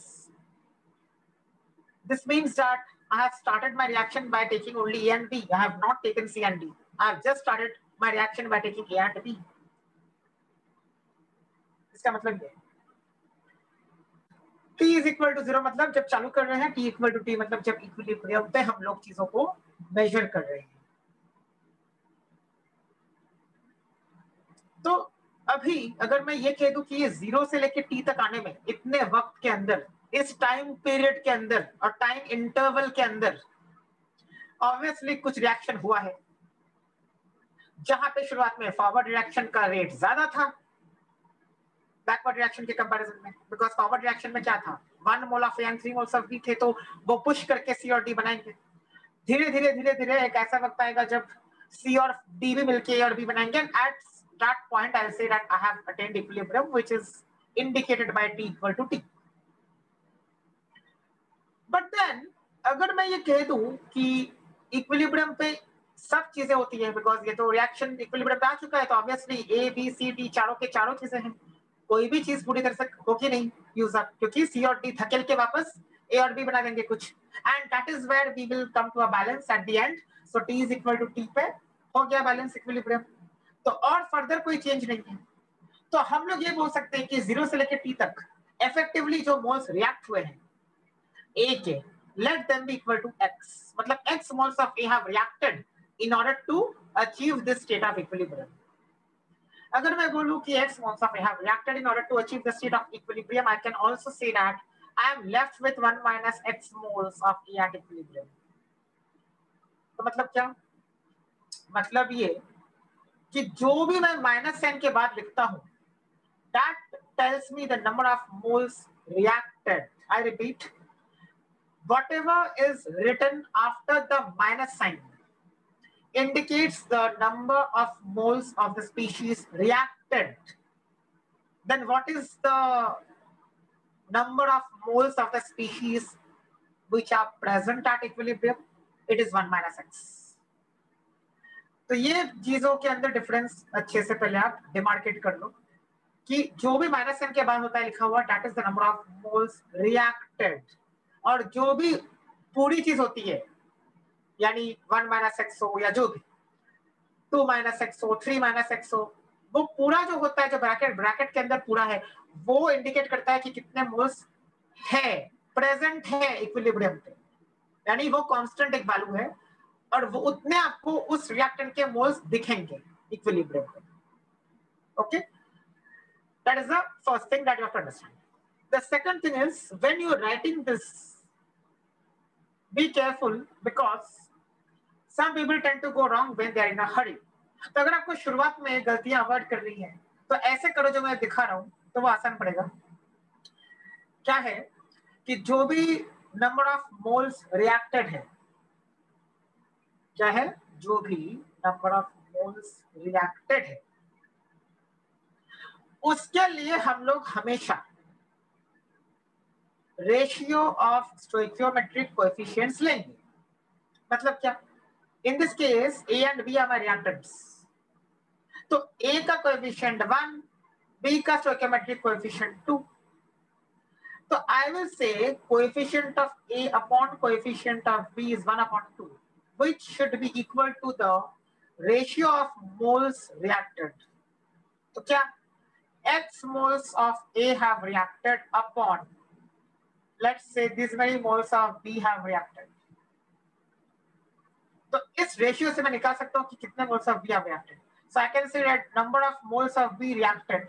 this means that I have started my reaction by taking only A and B. I have not taken C and D. I have just started my reaction by taking A and B. इसका मतलब ये T is equal to 0 मतलब जब चालू कर रहे हैं, T equal to T मतलब जब इक्विलिब्रियम पे हम लोग चीजों को मेजर कर रहे हैं. तो अभी अगर मैं ये कह दूं कि ये 0 से लेके T तक आने में इतने वक्त के अंदर, इस टाइम पीरियड के अंदर और टाइम इंटरवल के अंदर ऑब्वियसली कुछ रिएक्शन हुआ है, जहां पे शुरुआत में फॉरवर्ड रिएक्शन का रेट ज्यादा था बैकवर्ड रिएक्शन के कंपैरिजन में, बिकॉज फॉरवर्ड रिएक्शन में क्या था, 1 mole of A and 3 moles of B थे, तो वो पुश करके C और D बनाएंगे. धीरे धीरे धीरे धीरे एक ऐसा वक्त आएगा जब C और D भी मिलके A और B बनाएंगे, and at that point I'll say that I have attained equilibrium, which is indicated by T equal to T. But then अगर मैं ये कह दूं कि इक्विलिब्रियम पे सब चीजें होती है, बिकॉज ये तो रिएक्शन इक्विलिब्रियम पे आ चुका है, तो obviously A B C D चारों के चारों चीजें हैं, कोई भी चीज पूरी तरह से होगी नहीं यूज अप, क्योंकि सी और डी धकेल के वापस ए और बी बना देंगे कुछ, and that is where we will come to a balance at the end. So T is equal to T पे हो गया बैलेंस इक्विलिब्रियम. तो और फर्दर कोई चेंज नहीं है. तो हम लोग ये बोल सकते हैं कि 0 से लेकर टी तक इफेक्टिवली जो मोल्स रिएक्ट हुए हैं ए के, let them be equal to x. मतलब x moles of A have reacted in order to achieve this state of equilibrium. अगर मैं बोलूं कि x moles of A have reacted in order to achieve the state of equilibrium, I can also say that I am left with 1 minus x moles of A at equilibrium. तो मतलब क्या? मतलब ये कि जो भी मैं माइनस साइन के बाद लिखता हूं, that tells me the number of moles reacted. I repeat, whatever is written after the minus sign indicates the number of moles of the species reacted. Then what is the number of moles of the species which are present at equilibrium? It is 1 minus x. तो ये चीजों के अंदर difference अच्छे से पहले आप demarcate कर लो कि जो भी माइनस n के बाद होता है लिखा हुआ, that is the number of moles reacted, और जो भी पूरी चीज होती है यानी 1 माइनस एक्स हो या जो भी 2 माइनस एक्स हो 3 माइनस एक्स हो, वो पूरा जो होता है जो ब्रैकेट के अंदर पूरा है, वो इंडिकेट करता है कि कितने मोल्स है प्रेजेंट है इक्विलिब्रियम पे, यानी वो कांस्टेंट एक वैल्यू है और वो उतने आपको उस रिएक्टेंट के मोल्स दिखेंगे इक्विलिब्रियम पे. Okay, that is the first thing that you have to understand. The second thing is when you are writing this, be careful because some people tend to go wrong when they are in a hurry. तो अगर आपको शुरुआत में गलतियां avoid कर रही हैं तो ऐसे करो जो मैं दिखा रहा हूं, तो वो आसान पड़ेगा. क्या है कि जो भी नंबर ऑफ मोल्स रिएक्टेड है, क्या है, जो भी नंबर ऑफ मोल्स रिएक्टेड है, उसके लिए हम लोग हमेशा रेशियो ऑफ स्टोइकियोमेट्रिक कोएफिशिएंट्स लेंगे. मतलब क्या? In this case, A and B are my reactants. तो A का coefficient 1, B का stoichiometric coefficient 2. तो I will say coefficient of A upon coefficient of B is 1 upon 2, which should be equal to the ratio of moles reacted. तो क्या? X moles of A have reacted upon, let's say this many moles of B have reacted. तो इस ratio से मैं निकाल सकता हूं कि कितने moles of B are reacted. So I can say that number of moles of B reacted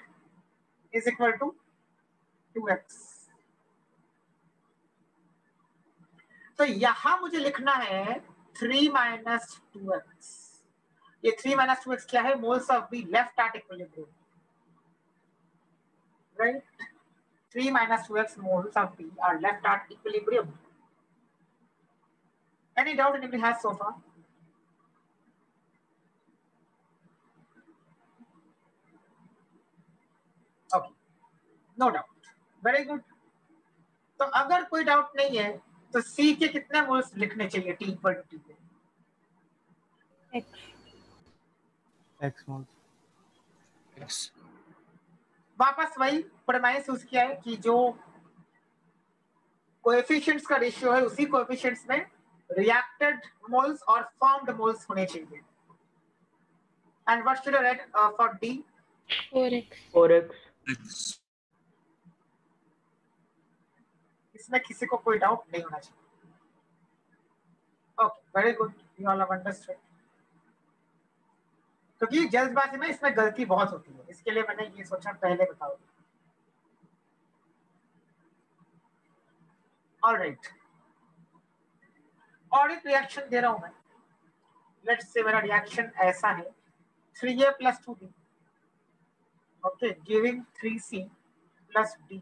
is equal to 2x. तो यहां मुझे लिखना है 3 minus 2x. ये 3 minus 2x क्या है? Moles of be left at equilibrium, right? 3 minus 2x moles of B are left at equilibrium. Any doubt anybody has so far? Okay, no doubt. Very good. तो अगर कोई doubt नहीं है तो C के कितने मोल्स लिखने चाहिए T इक्वल टू T पे?
x moles.
वापस वही प्रेमाइस यूज किया है कि जो कोएफिशिएंट्स का रेशियो है उसी कोएफिशिएंट्स में रिएक्टेड मोल्स और फॉर्म्ड मोल्स होने चाहिए. And what should I right for D?
4x.
इसमें किसी को कोई डाउट नहीं होना चाहिए. Okay, very good, you all have understood. क्योंकि जल्दबाजी में इसमें गलती बहुत होती है, इसके लिए मैंने ये सोचा पहले बताओ. ऑलराइट, और एक रिएक्शन दे रहा हूं मैं. लेट्स से मेरा रिएक्शन ऐसा है 3A plus 2B, okay, giving 3C plus D.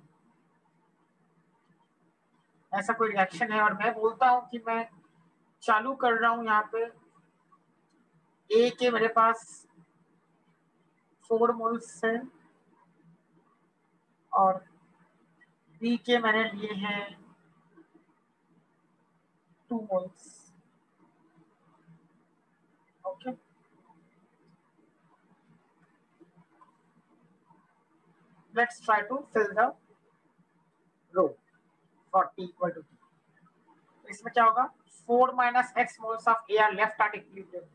ऐसा कोई रिएक्शन है और मैं बोलता हूं कि मैं चालू कर रहा हूं यहाँ पे A के मेरे पास 4 मोल्स है और B के मैंने लिए हैं 2 moles. let's try to fill the row for t equal to t. इसमें क्या होगा? 4 minus x moles of A are left at equilibrium.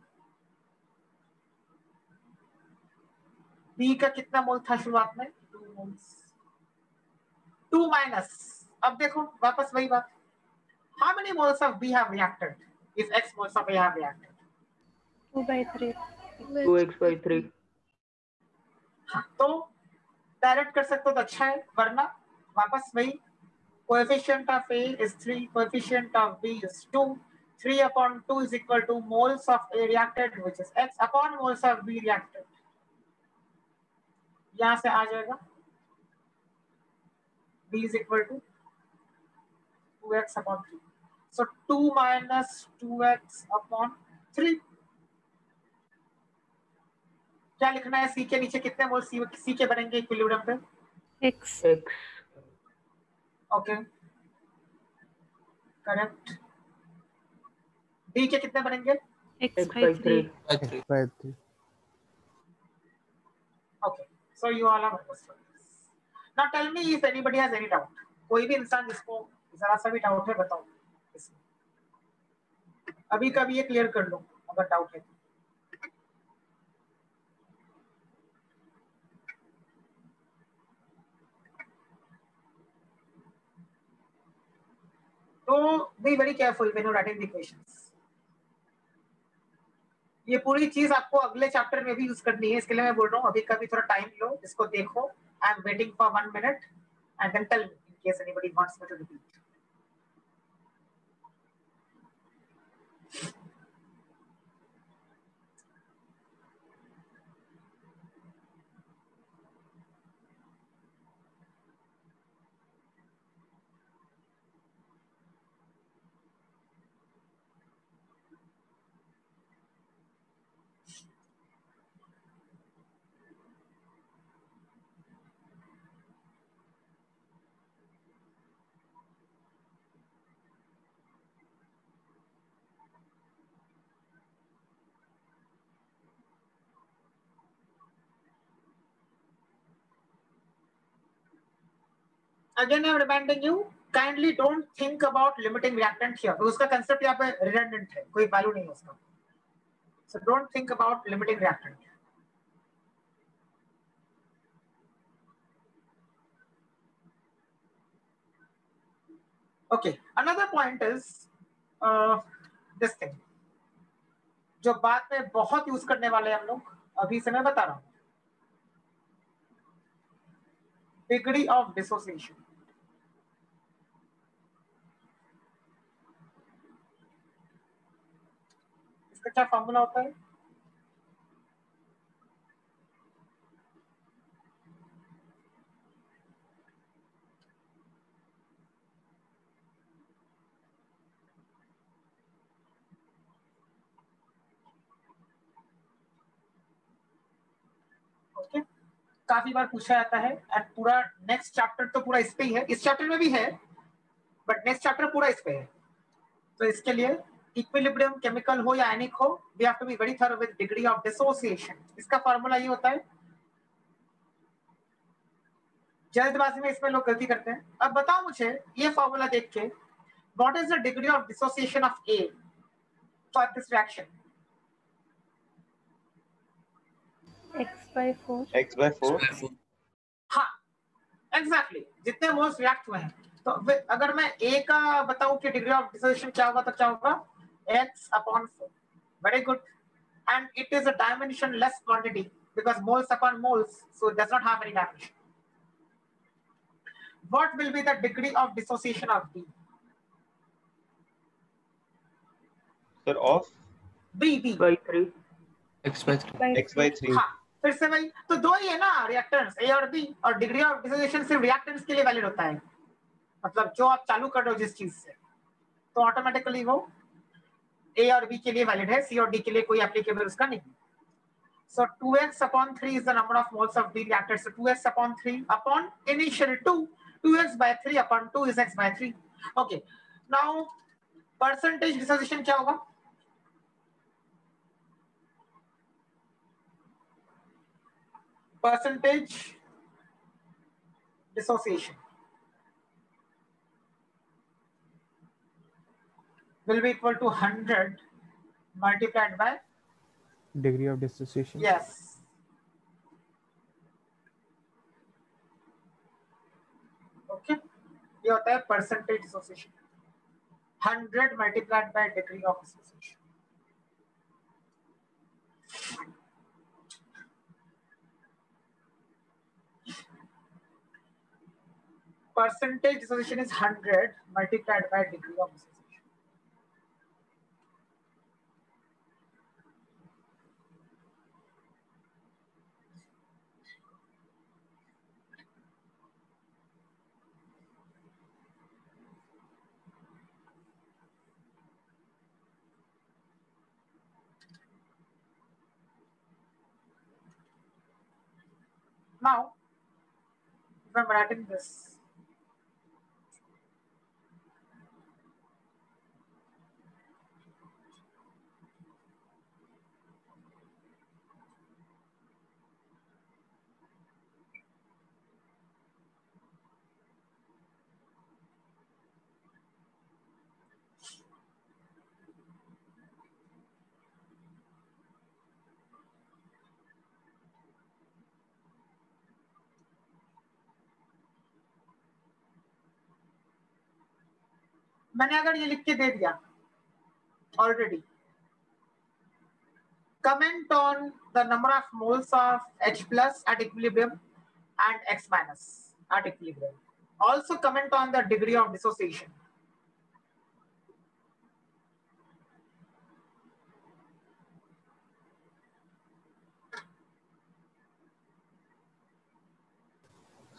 B का कितना मोल था शुरुआत में? 2 moles. 2 minus. अब देखो वापस वही बात. How many moles of B have reacted if x moles of A have reacted?
2/3.
2x/3.
तो डायरेक्ट कर सकते हो तो अच्छा है, वरना वापस वही coefficient of A is 3, coefficient of B is 2. 3 upon 2 is equal to moles of A reacted, which is x upon moles of B reacted. यहां से आ जाएगा B is equal to 2x upon 3. So 2 minus 2x upon 3. क्या लिखना है? C के नीचे कितने मोल C के बनेंगे इक्विलिब्रियम पे?
X.
Okay, correct. B के कितने बनेंगे?
X/3.
x/3.
Okay, so you all have understood this. Now tell me if anybody has any doubt. कोई भी इंसान जिसको जरा सा भी डाउट है बताओ इसमें. अभी कभी ये क्लियर कर लो अगर डाउट है. तो be very careful when you're writing the equations. ये पूरी चीज आपको अगले चैप्टर में भी यूज करनी है, इसके लिए मैं बोल रहा हूँ अभी कभी थोड़ा टाइम लो, इसको देखो. I am waiting for 1 minute and then tell me in case anybody wants me to repeat. Again, I'm reminding you, kindly don't think about limiting reactant here. उसका concept यहाँ पे redundant है, कोई value नहीं है उसका. So don't think about limiting reactant. Okay, another point is this thing. जो बाद में बहुत यूज करने वाले हैं हम लोग, अभी से मैं बता रहा हूँ. Degree of dissociation. इसका क्या फॉर्मूला होता है? ओके, काफी बार पूछा जाता है एंड पूरा नेक्स्ट चैप्टर तो पूरा इस पे ही है, इस चैप्टर में भी है बट नेक्स्ट चैप्टर पूरा इस पे है. तो इसके लिए इक्विलिब्रियम केमिकल हो या आयनिक हो, we have to be very thorough with degree of dissociation. इसका फॉर्मूला ये होता है. जल्दबाजी में इसमें लोग गलती करते हैं. अब बताओ मुझे ये फॉर्मूला देख के, what is the degree of dissociation of A for this reaction?
X/4.
x/4.
हाँ, एग्जैक्टली. जितने मोल्स रिएक्ट हुए हैं, तो अगर मैं ए का बताऊं कि डिग्री ऑफ डिसोसिएशन क्या होगा, तो क्या होगा? x/4. Very good. And it is a dimensionless quantity because moles upon moles, so it does not have any dimension. What will be the degree of dissociation of B?
Sir, of
B.
x/3.
x/3.
हाँ, फिर से वही तो दो ही है ना reactants A और B, और डिग्री ऑफ डिसोसिएशन सिर्फ रिएक्टेंट्स के लिए वैलिड होता है. मतलब जो आप चालू कर रहे हो जिस चीज से, तो ऑटोमेटिकली वो A और B के लिए वैलिड है, C और D के लिए कोई एप्लीकेबल उसका नहीं. So 2x/3 is the number of moles of B reacted. So 2x/3 upon initial 2. 2x/3 upon 2 is x/3. Okay. Now percentage dissociation क्या होगा? Percentage dissociation will be equal to 100 multiplied by
Degree of dissociation.
yes. Okay, ये होता है percentage dissociation. 100 multiplied by degree of dissociation. Percentage dissociation is 100 multiplied by degree of dissociation. Now, if I'm writing this, मैंने अगर ये लिख के दे दिया already, comment on the number of moles of H plus at equilibrium and X minus at equilibrium. Also comment on the degree of dissociation.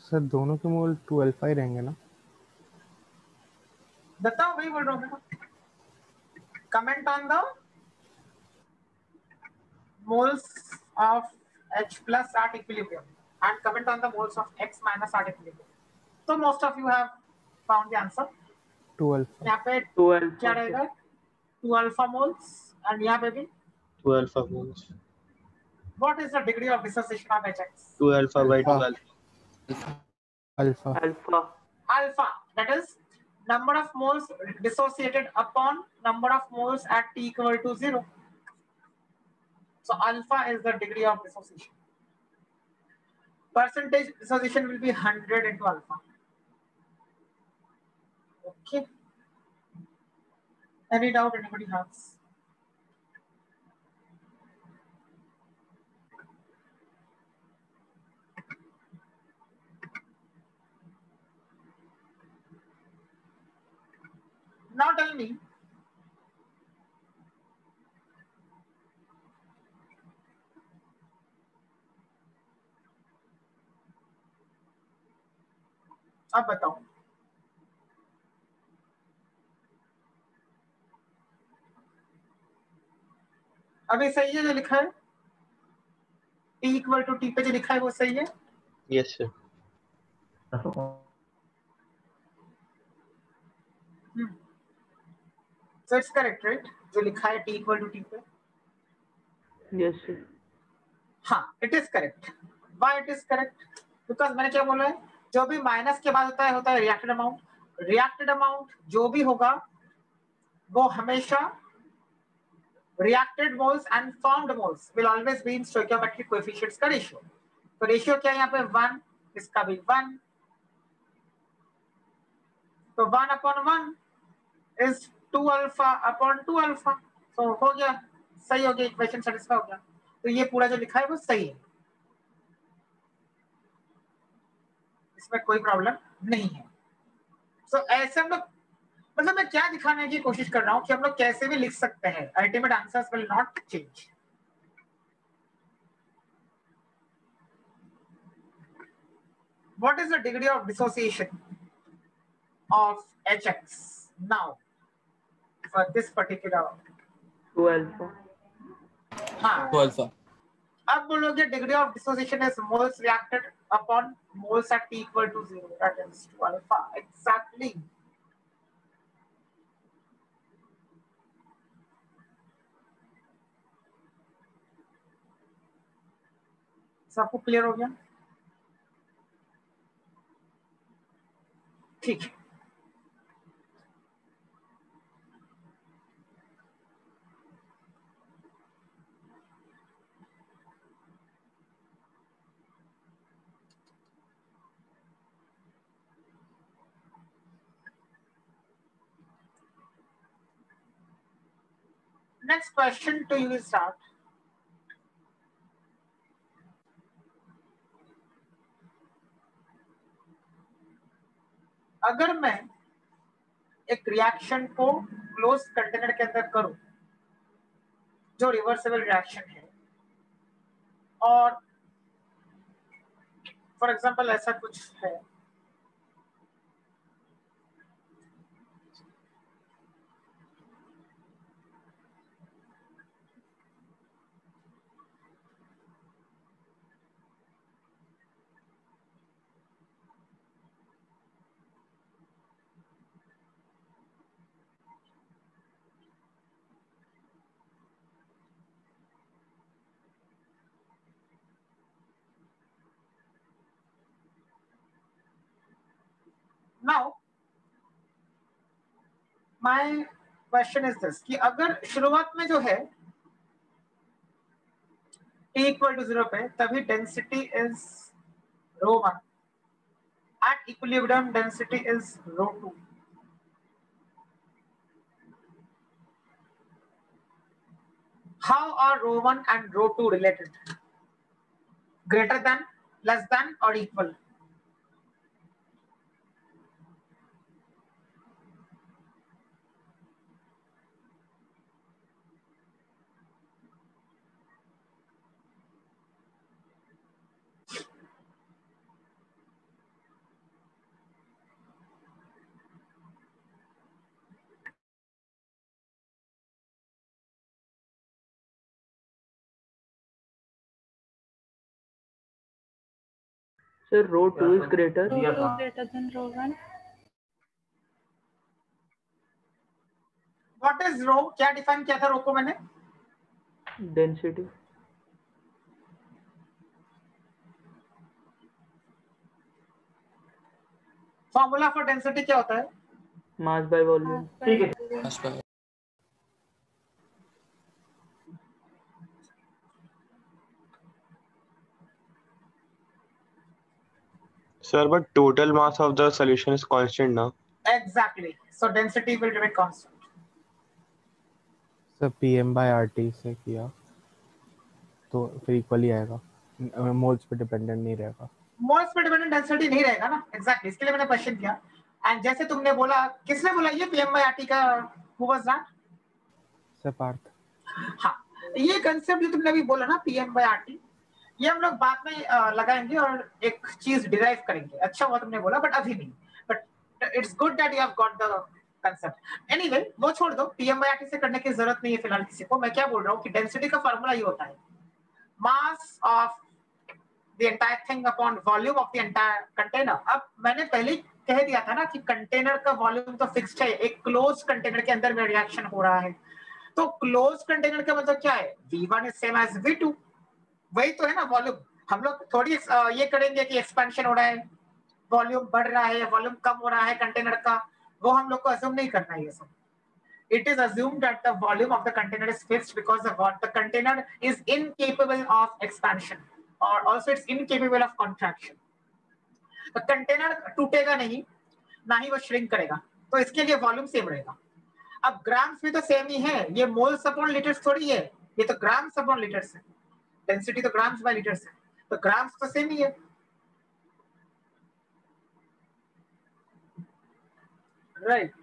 Sir दोनों के मोल 2 alpha ही रहेंगे ना?
बताओ, वही बोल रहा हूँ। Comment on the moles of H plus at equilibrium and comment on the moles of X minus at equilibrium. So most of you have found the answer.
2 alpha.
यहाँ पे
2 alpha.
क्या रहेगा? 2 alpha moles and यहाँ पे भी
2 alpha moles.
what is the degree of dissociation of HX?
2 alpha by 2
Alpha.
alpha.
Alpha.
Alpha.
Alpha, that is number of moles dissociated upon number of moles at T equal to 0. So alpha is the degree of dissociation. Percentage dissociation will be 100 into alpha. Okay. Any doubt anybody has? Now tell me, अब बताओ, अभी सही है जो लिखा है? T equal to T पे जो लिखा है वो सही है?
Yes, sir.
So it's correct, right? जो लिखा है T equal to T पे?
Yes, sir.
हाँ, it is correct. Why it is correct? Because मैंने क्या बोला है? जो भी माइनस के बाद होता है रिएक्टेड अमाउंट. रिएक्टेड अमाउंट जो भी होगा वो हमेशा reacted moles and formed moles will always be in stoichiometric coefficients का रेशियो. तो रेशियो क्या है यहाँ पे? 1, इसका भी 1. तो 1 upon 1 is 2 alpha upon 2 alpha. So हो गया, सही हो गया, इक्वेशन सेटिस्फाई हो गया. तो ये पूरा जो लिखा है वो सही है, इसमें कोई प्रॉब्लम नहीं है. So ऐसे हम लोग, मतलब मैं क्या दिखाने की कोशिश कर रहा हूँ कि हम लोग कैसे भी लिख सकते हैं. Ultimate answers will not change. What is the degree of dissociation of HX now for this particular?
2 alpha.
हाँ.
2 alpha.
अब बोलोगे degree of dissociation is moles reacted upon moles at T equal to 0. That is 2 alpha. Exactly. सबको clear हो गया? ठीक है, next question to you is start. अगर मैं एक रिएक्शन को क्लोज कंटेनर के अंदर करूं जो रिवर्सिबल रिएक्शन है, और फॉर एग्जांपल ऐसा कुछ है, now my question is this कि अगर शुरुआत में जो है t इक्वल टू 0 पे, तभी density is ρ1, at equilibrium density is ρ2. How are ρ1 and ρ2 related? Greater than, less than, or equal?
Sir, ρ2 is greater.
ρ2 greater than ρ1.
What is ρ? क्या define किया था ρ को मैंने?
Density.
फॉर्मूला फॉर डेंसिटी क्या होता है?
Mass by volume.
ठीक है,
Sir, but total mass of the solution is constant now.
exactly. So density will remain constant.
Sir PM/RT से किया तो फिर इक्वली आएगा, मोल्स पे डिपेंडेंट नहीं रहेगा।
मोल्स पे डिपेंडेंट डेंसिटी नहीं रहेगा ना, एग्जैक्टली, इसके लिए मैंने क्वेश्चन किया। एंड जैसे तुमने बोला, किसने बोला ये PM/RT का? Who was that?
Sir Parth.
हाँ, ये कंसेप्ट जो तुमने अभी बोला ना PM/RT, ये हम लोग बाद में लगाएंगे और एक चीज डिराइव करेंगे। अच्छा हुआ तुमने बोला, बट अभी नहीं। But it's good that you have got the concept. Anyway, वो छोड़ दो, PM/RT से करने की जरूरत नहीं है फिलहाल किसी को। मैं क्या बोल रहा हूँ कि डेंसिटी का फॉर्मूला ये होता है, mass of the entire thing upon volume of the entire container. अब मैंने पहले कह दिया था ना कि कंटेनर का वॉल्यूम तो फिक्स्ड है, एक क्लोज कंटेनर के अंदर में रिएक्शन हो रहा है। तो क्लोज कंटेनर का मतलब क्या है? V1 is same as V2, वही तो है ना वॉल्यूम। हम लोग थोड़ी ये करेंगे कि एक्सपेंशन हो रहा है, वॉल्यूम बढ़ रहा है, वॉल्यूम कम हो रहा है कंटेनर का, वो हम लोग को अज्यूम नहीं करना है ये सब। It is assumed that the volume of the container is fixed because the container is incapable of expansion, or also it's incapable of contraction. तो कंटेनर टूटेगा नहीं, ना ही वो श्रिंक करेगा, तो इसके लिए वॉल्यूम सेम रहेगा। अब ग्राम्स भी तो सेम ही है, ये मोल्स अपॉन लीटर्स थोड़ी है, ये तो ग्राम्स अपॉन लीटर्स है। डेंसिटी तो ग्राम्स बाय लीटर्स है, तो ग्राम्स तो सेम ही है, right?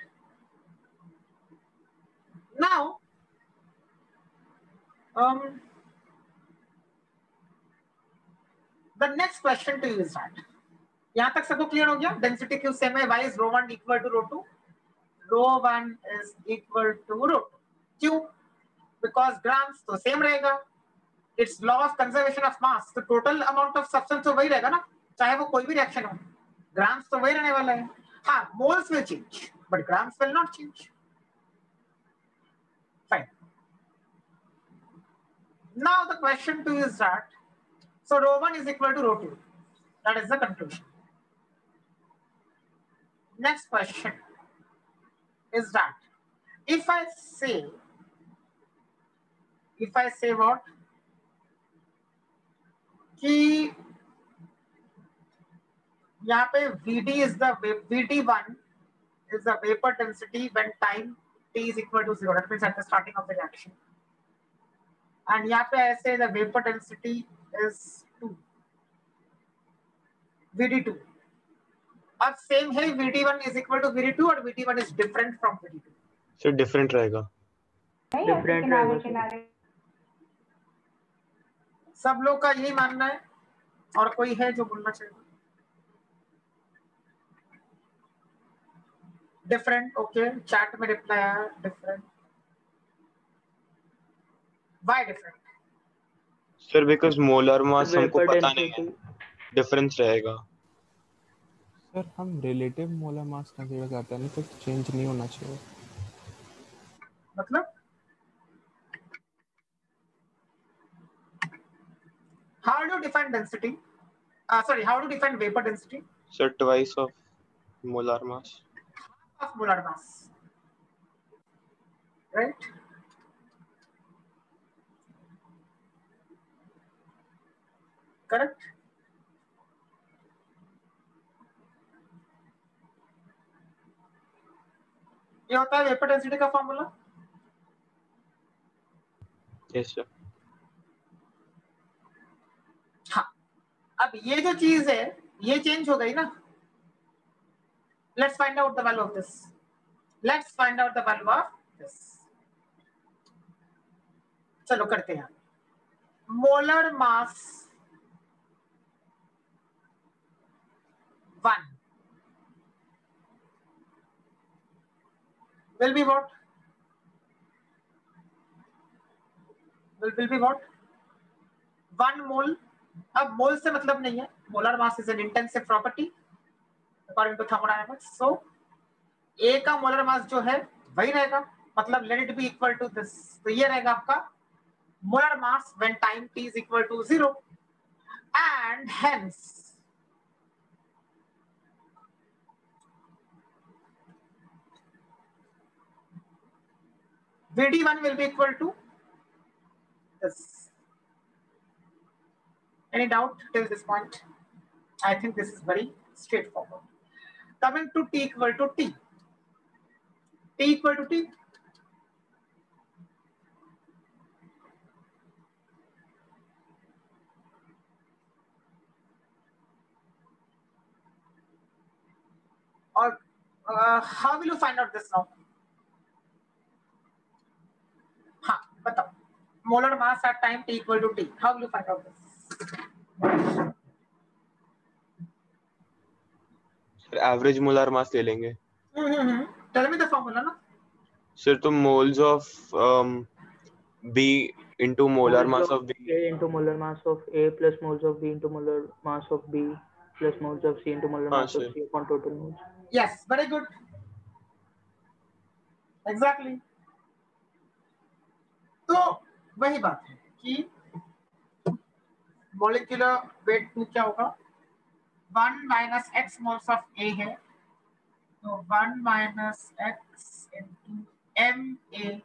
Now the next question to you is that, यहां तक सबको क्लियर हो गया? डेंसिटी क्यों सेम है? why is ρ1 equal to ρ2? ρ1 is equal to ρ2, क्यों? because ग्राम्स तो सेम रहेगा, it's law of conservation of mass, तो टोटल अमाउंट ऑफ सब्सटेंस तो वही रहेगा ना, चाहे वो कोई भी रिएक्शन हो, ग्राम्स तो वही रहने वाला है। हाँ, moles will change but grams will not change. Fine, now the question two is that, so ρ1 is equal to ρ2, that is the conclusion. next question is that if I say what कि यहाँ पे VD is the VD1 is the vapor density when time T is equal to 0. That means at the starting of the reaction. And यहाँ पे ऐसे the vapor density is 2. VD2. अब same है VD1 is equal to VD2 और VD1 is different from VD2.
So different रहेगा.
Different रहेगा.
सब लोग का यही मानना है और कोई है जो बोलना चाहिए? डिफरेंट. ओके, चैट में रिप्लाई आया different. Why different?
Sir, because molar mass हमको
वेपर
पता नहीं है.
डेंसिटी
Difference रहेगा.
सर हम रिलेटिव मोलर मास कंसीडर करते हैं ना, तो चेंज नहीं होना चाहिए.
मतलब how do you define density? Sorry, how do you define vapor density?
Sir, twice of molar mass.
Of molar mass, right? Correct. ये होता है वेपर डेंसिटी का फॉर्मूला.
Yes, sir.
हाँ, अब ये जो चीज है ये चेंज हो गई ना. Let's find out the value of this. Let's find out the value of this. चलो करते हैं. Molar mass 1 will be what? Will be what? 1 mole. अब मोल से मतलब नहीं है. Molar mass is an intensive property according to thermodynamics. So A का molar mass जो है वही रहेगा. मतलब let it be equal to this. तो ये रहेगा आपका molar mass when time t is equal to 0 and hence VD1 will be equal to this. Any doubt till this point? I think this is very straightforward. Coming to T equal to T. T equal to T. Or how will you find out this now? हाँ, बताओ. Molar mass at time T equal to T. How will you find out this?
Average molar mass ले लेंगे.
Tell me the formula, ना.
Sir, तो moles of B into molar mass of B.
A into molar mass of A plus moles of B into molar mass of B plus moles of C into molar mass of
sir.
C upon total moles.
Yes, very good. Exactly. तो वही बात है कि molecular weight 2 क्या होगा? 1 minus x moles of A है, तो 1 minus x into MA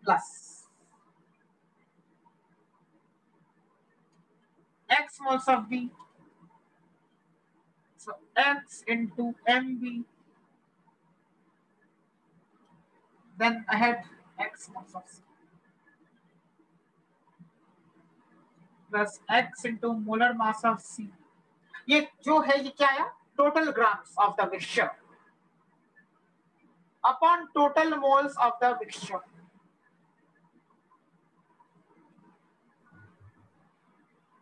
plus x moles of B. So x into MB. Then ahead x moles of C plus x into molar mass of C. ये जो है ये क्या आया? Total grams of the mixture upon total moles of the mixture.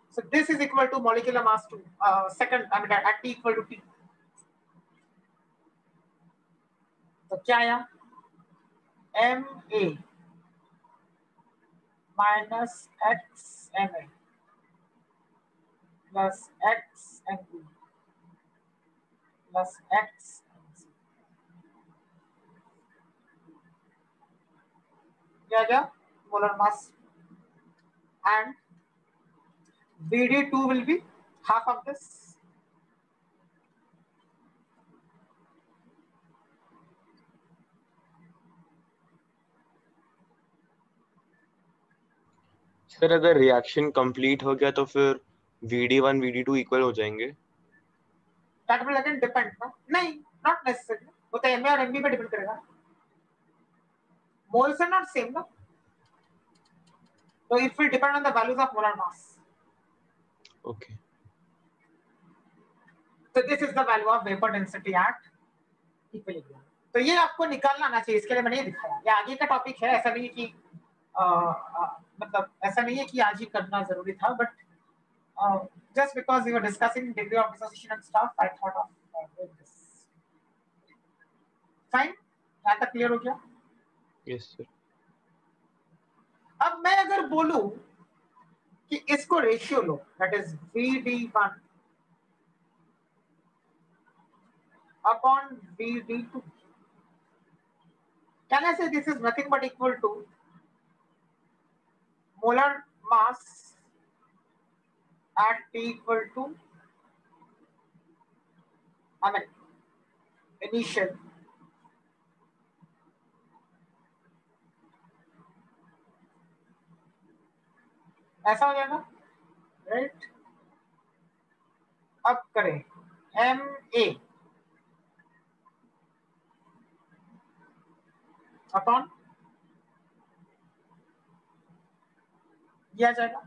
So this is equal to molecular mass to second. I mean at T equal to T. तो क्या आया? MA minus XMA plus XMB plus XMC. क्या आ गया? Molar mass and VD2 will be half of this.
Sir अगर reaction complete हो गया तो फिर VD1 VD2 इक्वल हो जाएंगे?
That will again depend, no? नहीं, not necessarily. वो तो MA और MB पे डिपेंड करेगा. Moles are not same, no? So it will depend on the values of molar mass.
Okay.
So this is the value of vapor density at equilibrium. तो ये आपको निकालना आना चाहिए, इसके लिए मैंने ये दिखाया. ये आगे का टॉपिक है, ऐसा नहीं है कि मतलब ऐसा नहीं है कि आज ही करना जरूरी था, but just because we were discussing degree of dissociation and stuff, I thought of doing this. Fine? यहाँ तक क्लियर हो गया?
Yes sir.
अब मैं अगर बोलूं कि इसको ratio low, that is VD1 upon VD2. Can I say this is nothing but equal to molar mass at T equal to, I mean, initial ऐसा हो जाएगा, राइट? अब करें MA अपॉन दिया जाएगा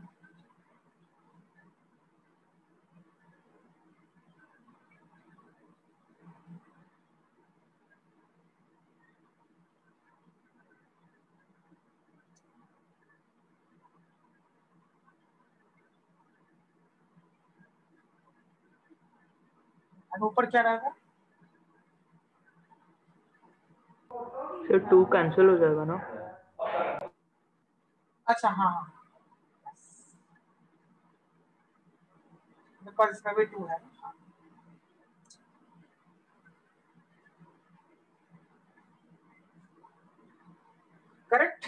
और ऊपर क्या रहेगा?
फिर 2 कैंसिल हो जाएगा ना?
अच्छा हाँ बिकॉज इसमें भी 2 है. करेक्ट.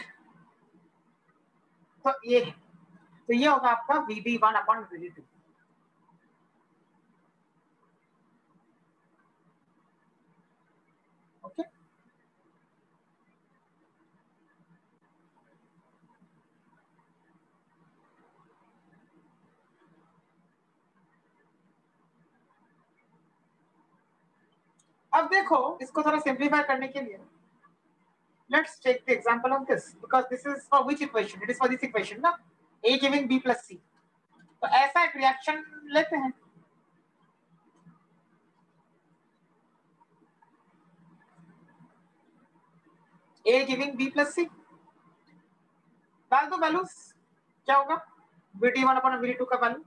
तो ये होगा आपका VD1 अपॉन VD2. ओके. अब देखो इसको थोड़ा सिंप्लीफाई करने के लिए let's take the example of this because this is for which equation? It is for this equation ना, A giving B plus C. तो ऐसा एक रिएक्शन लेते हैं. A giving B plus C. डाल दो वैल्यूज, क्या होगा? VD1 अपॉन VD2 का वैल्यू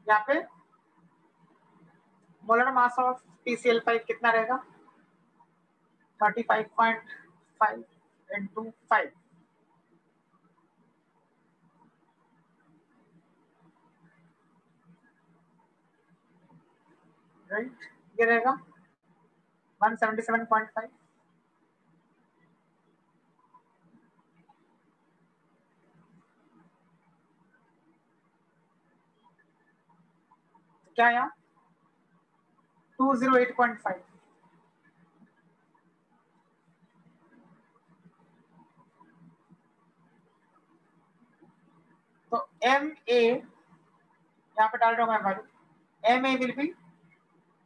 यहाँ पे मोलर मास ऑफ PCl5 कितना रहेगा? 35.5 into 5. राइट. ये रहेगा 177.5. क्या यहाँ 208.5. तो MA यहाँ पे डाल रहा हूँ मैं value. MA will be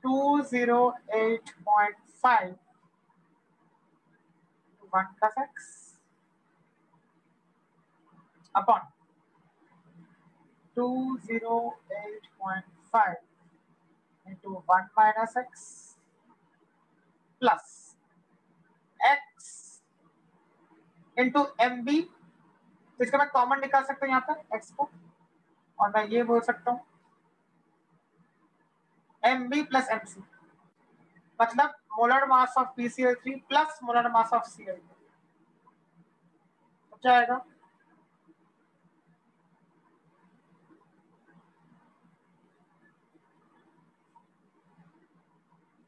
208.5 1 plus x upon 208.5 into 1 minus x plus x into MB. तो इसका मैं कॉमन निकाल सकता हूँ यहाँ पर x को, और मैं ये बोल सकता हूँ MB plus MC, मतलब molar mass of PCl3 plus molar mass of Cl2. तो क्या आएगा?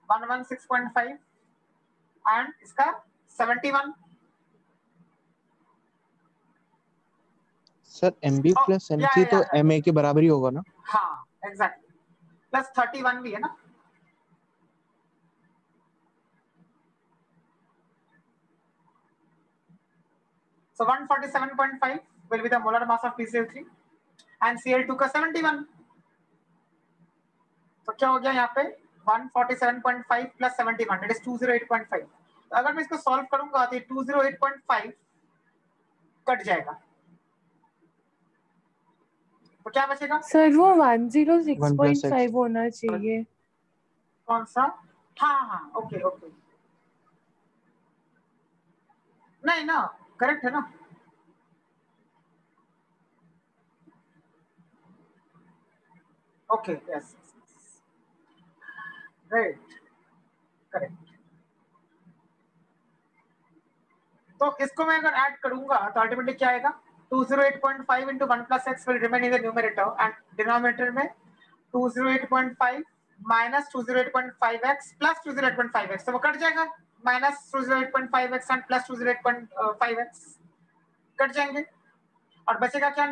वन 116.5 एंड इसका 71.
सर MB प्लस MC तो MA के बराबर ही होगा ना?
हाँ एग्जैक्टली, प्लस 31 भी है ना। So 147.5 will be the molar mass of PCl3 and Cl2 का 71। तो क्या हो गया यहाँ पे 147.5 प्लस 71 इट इज 208.5। तो अगर मैं इसको सॉल्व करूंगा तो 208.5 कट जाएगा, तो क्या बचेगा?
सर वो 106.5 होना चाहिए।
कौन सा? हाँ ओके ओके, नहीं ना, करेक्ट है ना। Okay yes right correct. तो इसको मैं अगर ऐड करूंगा तो अल्टीमेटली क्या आएगा? 208.5 into 1 plus x will remain in the numerator and denominator में 208.5 minus 208.5x plus 208.5x, तो वो कट जाएगा, minus 208.5x and plus 208.5x cut जाएंगे और बचेगा क्या?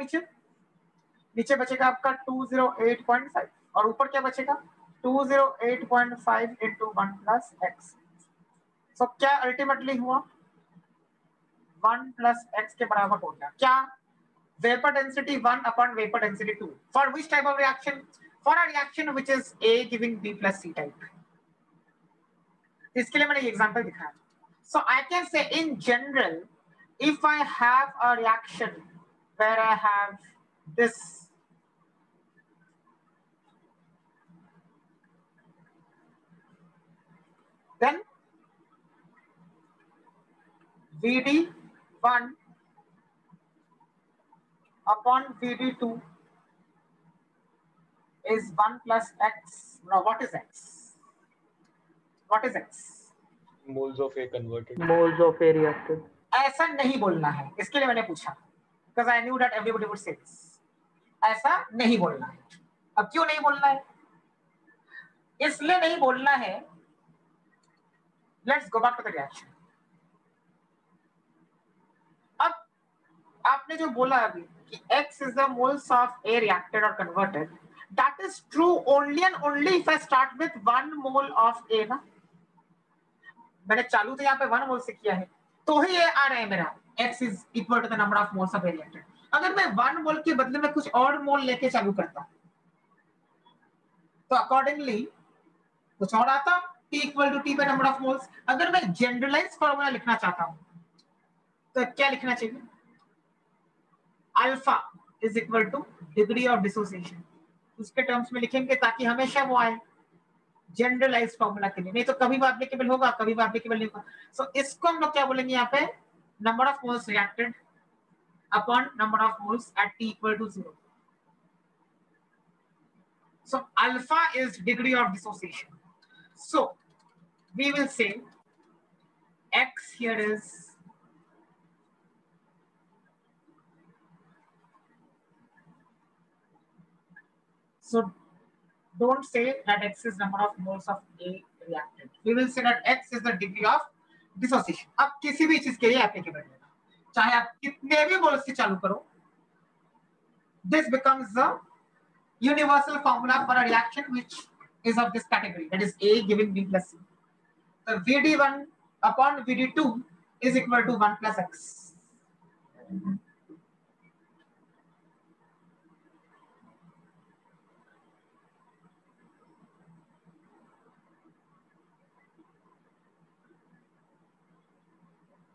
नीचे बचेगा आपका 208.5 और ऊपर क्या बचेगा? 208.5 into 1 plus x। सो क्या अल्टीमेटली हुआ? 1 plus x के बराबर हो गया क्या? Vapor density 1 upon vapor density 2 for which type of reaction? For a reaction which is A giving B plus C type। इसके लिए मैंने ये एग्जांपल दिखाया। So I can say in general, if I have a reaction where I have this then VD1 upon VD2 is 1 plus x. Now what is x? What is x?
Moles of A converted.
Moles of A reacted.
ऐसा नहीं बोलना है, इसके लिए मैंने पूछा because I knew that everybody would say this। ऐसा नहीं बोलना है। अब क्यों नहीं बोलना है? इसलिए नहीं बोलना है, let's go back to the reaction। अब आपने जो बोला अभी कि x is the moles of A reacted or converted, that is true only and only if I start with 1 mole of A ना। मैंने चालू तो यहाँ पे 1 मोल से किया है, तो ही ये आ रहा है मेरा x is equal to the number of moles of A reacted। अगर मैं 1 मोल के बदले में कुछ और मोल लेके चालू करता तो अकॉर्डिंगली कुछ और आता, T equal to T by number of moles। अगर मैं जनरलाइज फॉर्मूला लिखना चाहता हूं तो क्या लिखना चाहिए? Alpha is equal two degree of dissociation, उसके टर्म्स में लिखेंगे ताकि हमेशा वो आए जनरलाइज फॉर्मूला के लिए, नहीं तो कभी भी एप्लीकेबल होगा, कभी भी एप्लीकेबल नहीं होगा। सो इसको हम लोग क्या बोलेंगे यहाँ पे? Number of moles reacted upon number of moles at T equal to 0। So alpha is degree of dissociation। So we will say x here is so don't say that x is number of moles of A reacted, we will say that x is the degree of dissociation। अब किसी भी चीज के लिए applicable है, चाहे आप कितने भी मोल्स से चालू करो, this becomes the universal formula for a reaction which is of this category, that is A giving B plus C। So VD1 upon VD2 is equal to 1 plus x।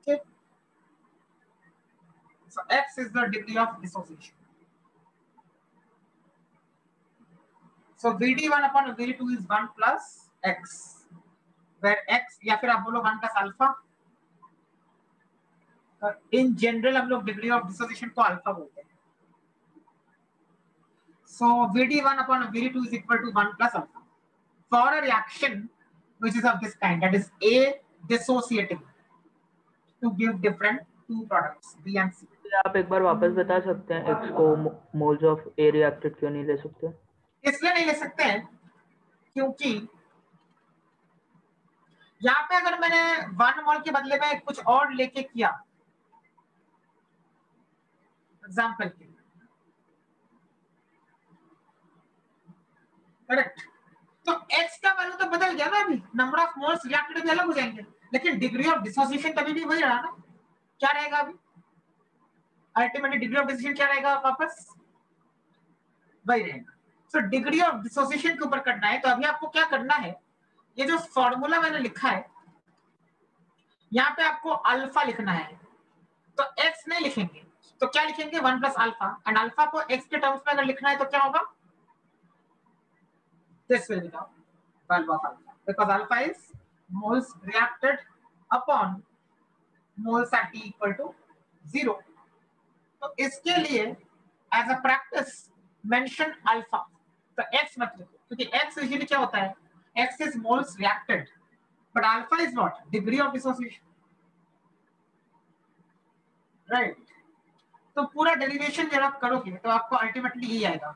Okay, so x is the degree of dissociation। So VD1 upon VD2 is 1 plus x, where x या फिर आप बोलो 1 plus alpha। In general हम लोग degree of dissociation को alpha बोलते हैं। So VD1 upon VD2 is equal to 1 plus alpha for a reaction which is of this kind, that is A dissociating to give different two products B and C।
आप एक बार वापस बता सकते हैं x को moles of A reacted क्यों नहीं ले सकते?
इसलिए नहीं ले सकते हैं क्योंकि यहाँ पे अगर मैंने 1 मोल के बदले में कुछ और लेके किया, एग्जाम्पल के लिए करेक्ट। तो x का वैल्यू तो बदल गया ना, अभी नंबर ऑफ मोल्स रिएक्टेड भी अलग हो जाएंगे, लेकिन डिग्री ऑफ डिसोसिएशन कभी भी वही रहा ना। क्या रहेगा अभी अल्टीमेटली डिग्री ऑफ डिसोसिएशन क्या रहेगा, वापस वही रहेगा। सो डिग्री ऑफ डिसोसिएशन के ऊपर करना है, तो अभी आपको क्या करना है, ये जो फॉर्मूला मैंने लिखा है यहाँ पे आपको अल्फा लिखना है, तो x नहीं लिखेंगे तो क्या लिखेंगे 1 प्लस अल्फा, एंड अल्फा को x के टर्म्स में अगर लिखना है तो क्या होगा, this will become value of alpha because alpha is moles reacted upon moles at t equal to 0। तो इसके लिए as a practice mention alpha, तो x मत लिखो क्योंकि x यूजुअली क्या होता है, x is moles reacted but alpha is what, degree of dissociation, right. तो पूरा डेरिवेशन जब आप करोगे तो आपको अल्टीमेटली यही आएगा,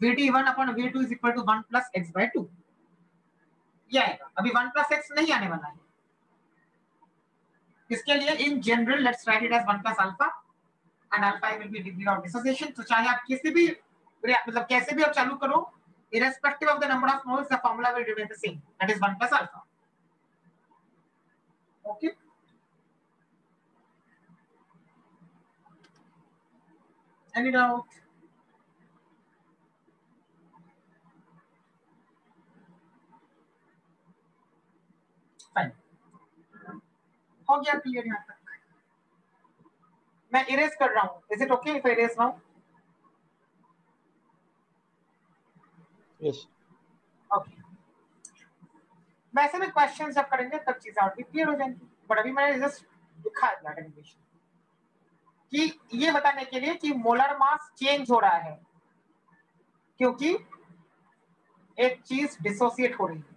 Vt1 upon V2 is equal to 1 plus x by 2, ये आएगा। अभी 1 plus x नहीं आने वाला है, इसके लिए in general let's write it as 1 plus alpha and alpha will be degree of dissociation। तो चाहे आप किसी भी मतलब कैसे भी आप चालू करो, irrespective of the number of moles the formula will remain the same, that is 1 plus alpha। okay, any doubt? Fine, हो गया क्लियर यहाँ तक। मैं इरेज कर रहा हूँ, is it okay if I erase now?
Yes
okay, वैसे भी क्वेश्चन जब करेंगे तब चीजें और भी क्लियर हो जाएंगी, बट अभी मैंने जस्ट लिखा है डेरिवेशन कि ये बताने के लिए कि मोलर मास चेंज हो रहा है क्योंकि एक चीज डिसोसिएट हो रही है,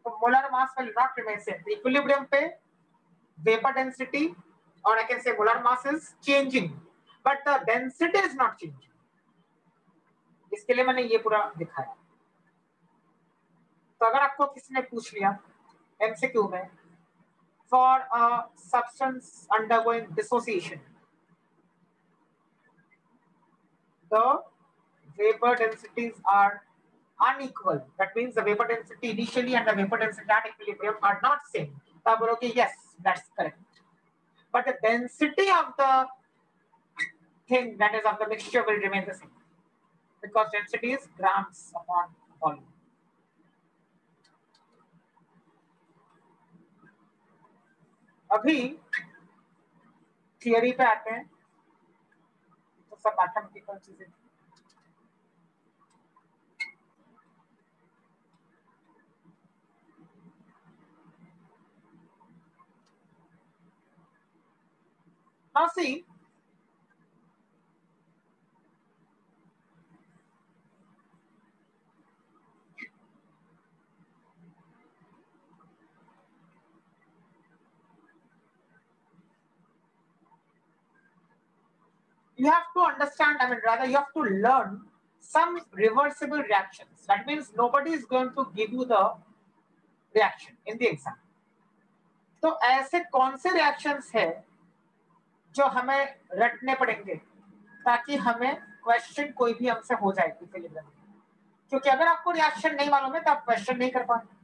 तो molar mass will not remain same. Equilibrium पे वेपर डेंसिटी और आई कैन से molar mass is changing but the density is not changing, इसके लिए मैंने ये पूरा दिखाया। तो अगर आपको किसी ने पूछ लिया एमसीक्यू में, for a substance undergoing dissociation the vapor densities are unequal, that means the vapor density initially and the vapor density at equilibrium are not same, तो आप बोलोगे yes that's correct, but the density of the thing, that is of the mixture, will remain the same because density is grams upon volume। अभी theory पे आते हैं, तो सब mathematical चीजें। Now see, you have to understand, I mean rather you have to learn some reversible reactions, that means nobody is going to give you the reaction in the exam। तो ऐसे कौन से रिएक्शंस है जो हमें रटने पड़ेंगे ताकि हमें क्वेश्चन कोई भी हमसे हो जाए इक्विलिब्रियम में, क्योंकि अगर आपको रिएक्शन नहीं मालूम है तो आप क्वेश्चन नहीं कर पाएंगे।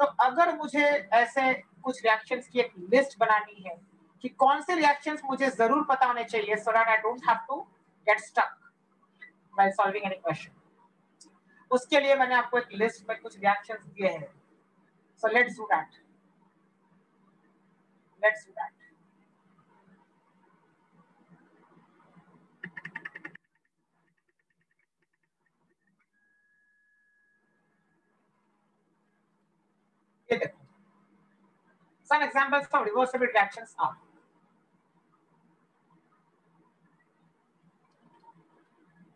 तो अगर मुझे ऐसे कुछ रिएक्शंस की एक लिस्ट बनानी है कि कौन से रिएक्शंस मुझे जरूर पता होने चाहिए so that I don't have to get stuck while solving any question, उसके लिए मैंने आपको एक लिस्ट में कुछ रिएक्शंस दिए हैं। So let's do that, let's do that. ये देखो, some examples of reversible reactions are,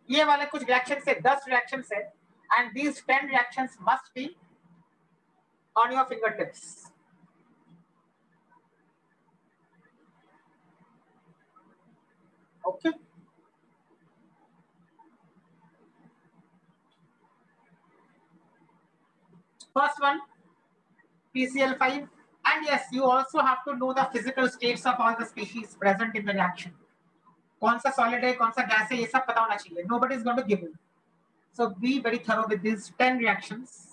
ये वाले कुछ रिएक्शन से 10 रिएक्शन है and these 10 reactions must be on your fingertips। okay, first one PCl5, and yes you also have to know the physical states of all the species present in the reaction, कौन सा solid है कौन सा gas है ये सब पता होना चाहिए, nobody is going to give you, So be very thorough with these 10 reactions.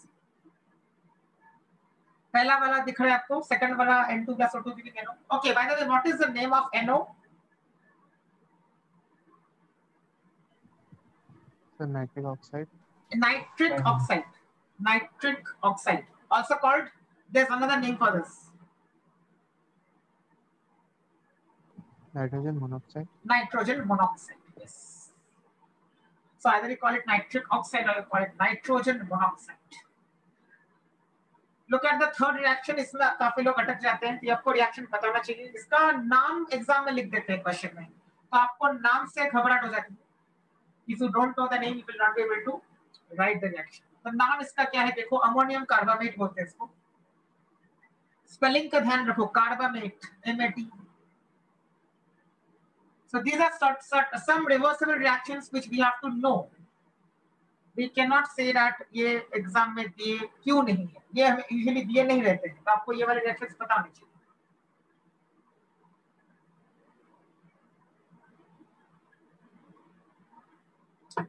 पहला वाला दिख रहा है आपको, सेकंड वाला N2 plus O2 giving NO. Okay, by the way, what is the name of NO?
So nitric oxide.
Nitric oxide. Nitric oxide. Also called, there's another name for this.
Nitrogen monoxide.
Nitrogen monoxide. Yes. So either you call it nitric oxide or you call it nitrogen monoxide. Look at the third reaction. इसमें काफी लोग अटक जाते हैं, तो आपको reaction बताना चाहिए. इसका नाम एग्जाम में लिख देते हैं क्वेश्चन में, तो आपको नाम से घबराहट हो जाती है. If you don't know the name, you will not be able to write the reaction. तो नाम इसका क्या है देखो, अमोनियम कार्बामेट बोलते हैं इसको. स्पेलिंग का ध्यान रखो, carbamate, MAT. So these are some reversible reactions which we have to know. We cannot say that ये एग्जाम में दिए क्यों नहीं है, ये हमें यूजुअली दिए नहीं रहते हैं, तो आपको ये वाले रिएक्शंस पता होने चाहिए.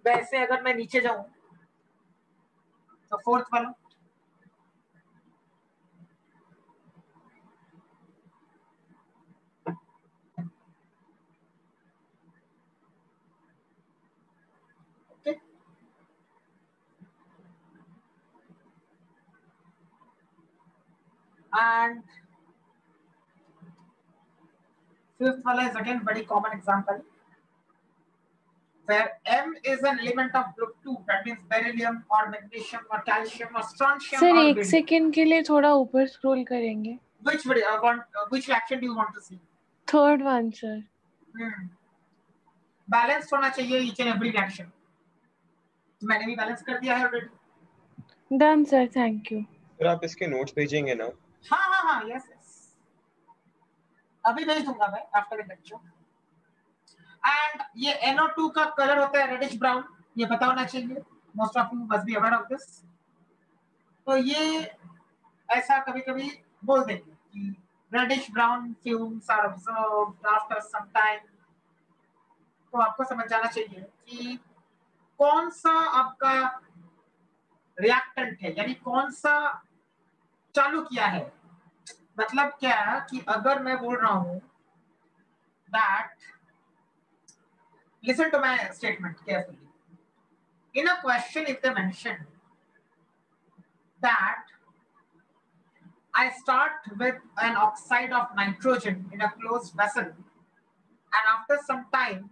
वैसे अगर मैं नीचे जाऊं तो फोर्थ वाला, okay? And fifth वाला is again very common example where M is an element of group 2, that means beryllium or magnesium or calcium or strontium.
Sir
or
एक
barium.
सेकंड के लिए थोड़ा ऊपर स्क्रॉल करेंगे.
Which reaction do you want to see?
Third one sir.
Balance होना चाहिए each and every reaction. तो मैंने भी बैलेंस कर दिया है already.
Done sir, thank you.
फिर आप इसके नोट्स भेजेंगे ना?
हाँ, यस. अभी भेज दूंगा मैं आफ्टर द लेक्चर. एंड ये NO2 का कलर होता है रेडिश ब्राउन, ये पता होना चाहिए. Most of you must be aware of this. तो ये ऐसा कभी-कभी बोल देंगे कि reddish brown fumes are observed after some time. तो आपको समझ जाना चाहिए कि कौन सा आपका रिएक्टेंट है, यानी कौन सा चालू किया है. मतलब क्या कि अगर मैं बोल रहा हूं that, listen to my statement carefully. In a question, if they mention that I start with an oxide of nitrogen in a closed vessel, and after some time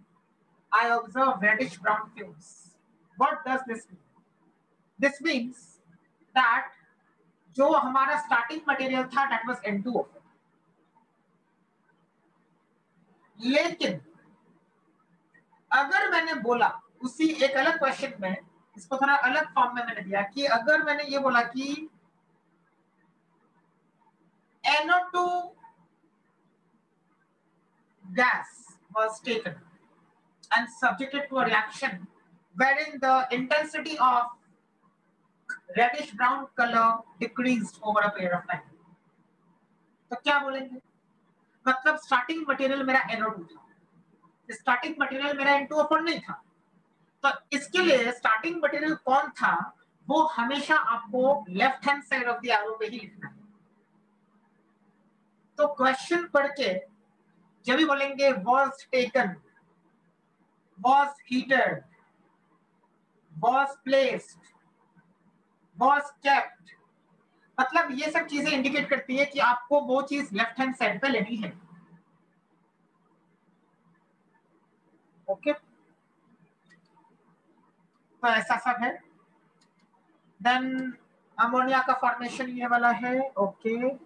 I observe reddish brown fumes. What does this mean? This means that जो हमारा starting material था that was N2O. लेकिन अगर मैंने बोला उसी एक अलग क्वेश्चन में, इसको थोड़ा अलग फॉर्म में मैंने दिया कि अगर मैंने ये बोला कि NO2 gas was taken and subjected to a reaction wherein the intensity of reddish brown color decreased over a period of time. तो क्या बोलेंगे? मतलब स्टार्टिंग मटेरियल मेरा NO2 था, स्टार्टिंग मटेरियल मेरा N2O4 नहीं था. तो इसके लिए स्टार्टिंग मटेरियल कौन था वो हमेशा आपको left hand side of the arrow पे ही लिखना है. तो क्वेश्चन पढ़ के जब भी बोलेंगे was taken, was heated, was placed, was kept, मतलब ये सब चीजें इंडिकेट करती है कि आपको वो चीज लेफ्ट हैंड साइड पे लेनी है. ओके, तो ऐसा सब है. देन अमोनिया का फॉर्मेशन ये वाला है. Okay,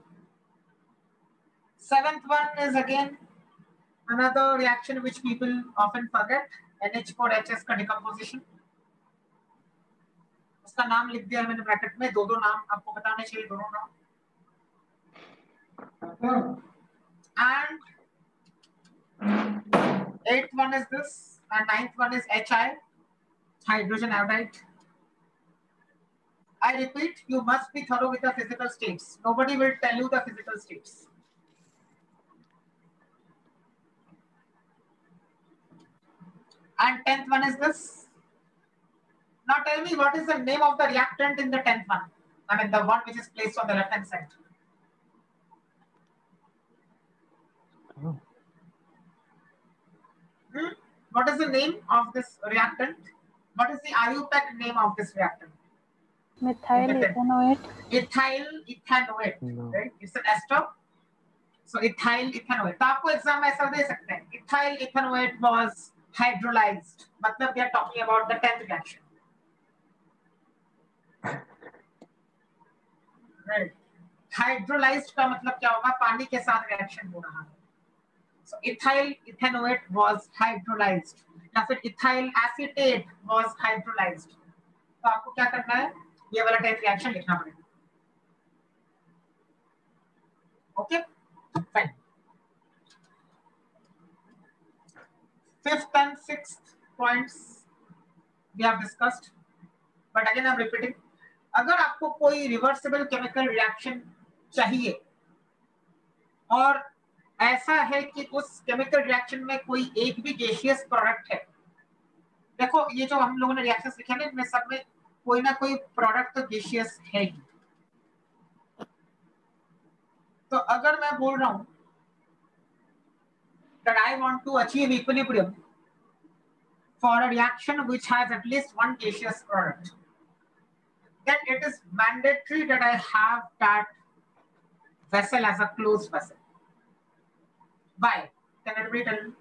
seventh one is again another reaction which people often forget, NH4HS का decomposition. उसका नाम लिख दिया मैंने ब्रैकेट में, दो नाम आपको बताने चाहिए, दोनों नाम. And eighth one is this, and ninth one is HI, hydrogen iodide. I repeat, you must be thorough with the physical states. Nobody will tell you the physical states. And 10th one is this. Now tell me what is the name of the reactant in the 10th one? I mean the one which is placed on the left hand side. What is the name of this reactant? What is the IUPAC name of this reactant?
Methyl ethanoate.
Ethyl ethanoate, right? It's an ester. So ethyl ethanoate. तो आपको exam में ऐसा दे सकते हैं. Ethyl ethanoate was hydrolyzed. मतलब we are talking about the 10th reaction. Right. Hydrolyzed का मतलब क्या होगा? पानी के साथ रिएक्शन हो रहा है. So ethyl ethanoate was hydrolyzed. या फिर ethyl acetate was hydrolyzed. तो आपको क्या करना है? ये वाला 10th रिएक्शन लिखना पड़ेगा. Okay? Fine. 5th and 6th points we have discussed, but again I'm repeating. अगर आपको कोई रिवर्सिबल केमिकल रिएक्शन चाहिए और ऐसा है कि उस केमिकल रिएक्शन में कोई एक भी गैसियस प्रोडक्ट है, देखो ये जो हम लोगों ने रिएक्शंस लिखे हैं इनमें सब में कोई ना कोई प्रोडक्ट तो गैसियस है ही. तो अगर मैं बोल रहा हूं that I want to achieve equilibrium for a reaction which has at least one gaseous product, then it is mandatory that I have that vessel as a closed vessel. Why? Can everybody tell me?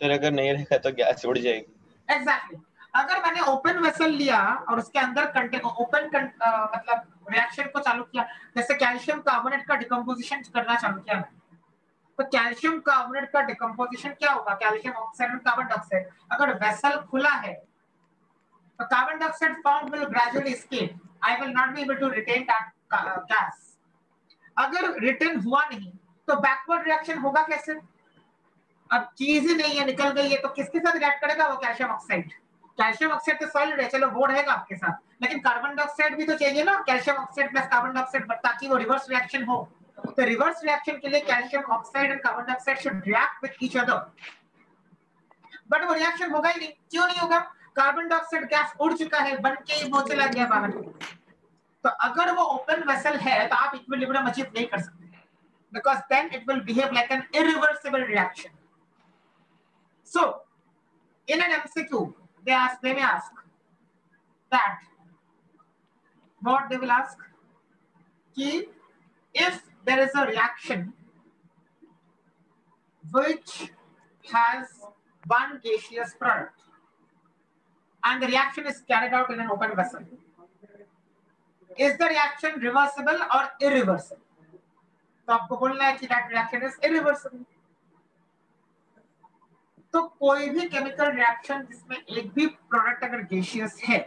Sir अगर नहीं रहेगा तो gas उड़ जाएगी.
Exactly. अगर मैंने open vessel लिया और उसके अंदर ओपन मतलब रिएक्शन को चालू किया, जैसे कैल्शियम कार्बोनेट का डिकम्पोजिशन करना चालू किया, तो कैल्शियम कार्बोनेट का डिकम्पोजिशन क्या होगा? कैल्शियम ऑक्साइड और कार्बन डाइऑक्साइड. अगर वेसल खुला है तो carbon dioxide form will gradually escape. I will not be able to retain that gas. अगर रिटेन हुआ नहीं तो बैकवर्ड रिएक्शन होगा कैसे? अब चीज ही नहीं है, निकल गई है, तो किसके साथ रिएक्ट करेगा? वो कैल्शियम ऑक्साइड. कैल्शियम ऑक्साइड तो सॉलिड है, चलो वो रहेगा आपके साथ, लेकिन कार्बन डाइऑक्साइड भी तो चाहिए ना, calcium oxide plus carbon dioxide, ताकि वो रिवर्स रिएक्शन हो. तो रिवर्स रिएक्शन के लिए calcium oxide and carbon dioxide should react with each other. But वो रिएक्शन होगा ही नहीं. क्यों नहीं होगा? कार्बन डाइऑक्साइड गैस उड़ चुका है, बन के वो चला गया बाहर. तो अगर वो ओपन वेसल है तो आप इक्विलिब्रियम अचीव नहीं कर सकते, because then it will behave like an irreversible reaction. So in an MCQ they may ask that, what they will ask, कि if there is a reaction which has one gaseous product and the reaction is carried out in an open vessel, is the reaction reversible or irreversible? तो आपको बोलना है कि that reaction is irreversible. तो कोई भी chemical reaction जिसमें एक भी प्रोडक्ट अगर गैसियस है,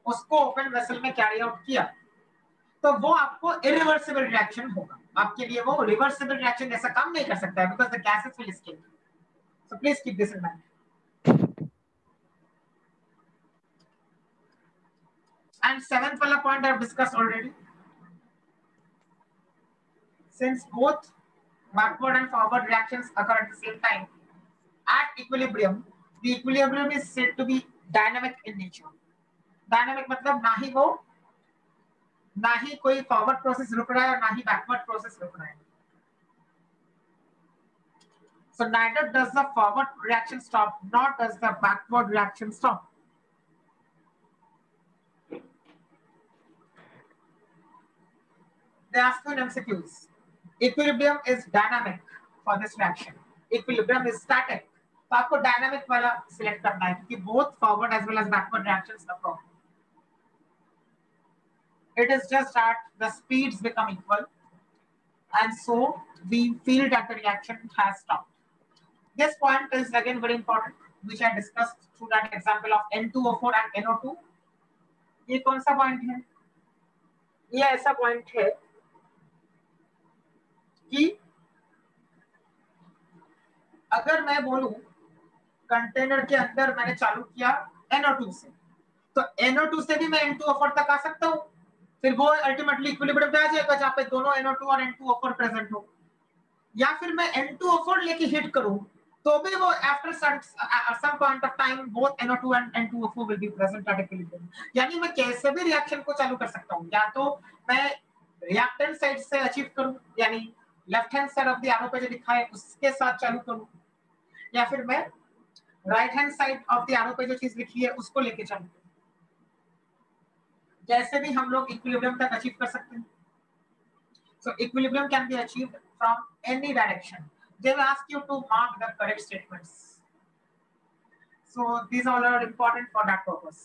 उसको ओपन वेसल में कैरी आउट किया, तो वो आपको इरिवर्सिबल रिएक्शन होगा. आपके लिए वो रिवर्सिबल रिएक्शन जैसा काम नहीं कर सकता है, because the gases will escape. So please keep this in mind. And 7th वाला point I have discussed already. Since both backward and forward reactions occur at the same time at equilibrium, the equilibrium is said to be dynamic in nature. Dynamic मतलब ना ही कोई forward process रुक रहा है और ना ही backward process रुक रहा है. So neither does the forward reaction stop, nor does the backward reaction stop. They ask you in MCQs. Equilibrium is dynamic for this reaction. Equilibrium is static. तो आपको डायनामिक वाला सिलेक्ट करना है क्योंकि both forward as well as backward reactions occur. It is just that the speeds become equal, and so we feel that the reaction has stopped. This point is again very important, which I discussed through that example of N2O4 and NO2. ये कौन सा point है? ये ऐसा point है कि अगर मैं बोलूं कंटेनर के अंदर मैंने चालू किया NO2 से, तो NO2 से भी मैं N2O4 तक आ सकता हूं. फिर वो अल्टीमेटली इक्विलिब्रियम पे आ जाएगा जहां पे दोनों NO2 और N2O4 प्रेजेंट हो. या फिर मैं N2O4 लेके हिट करूं तो भी वो after some point of time both NO2 and N2O4 will be present at equilibrium. यानी मैं कैसे भी रिएक्शन को चालू कर सकता हूँ, या तो मैं रिएक्टेंट साइड से अचीव करूँ, यानी left hand side of the arrow पे जो लिखा है उसके साथ चालू करूँ, या फिर मैं right hand side of the arrow पे जो चीज लिखी है उसको लेके चालू करूँ. जैसे भी हम लोग इक्विलिब्रियम तक अचीव कर सकते हैं. So equilibrium can be achieved from any direction. They will ask you to mark the correct statements. So these all are important for that purpose.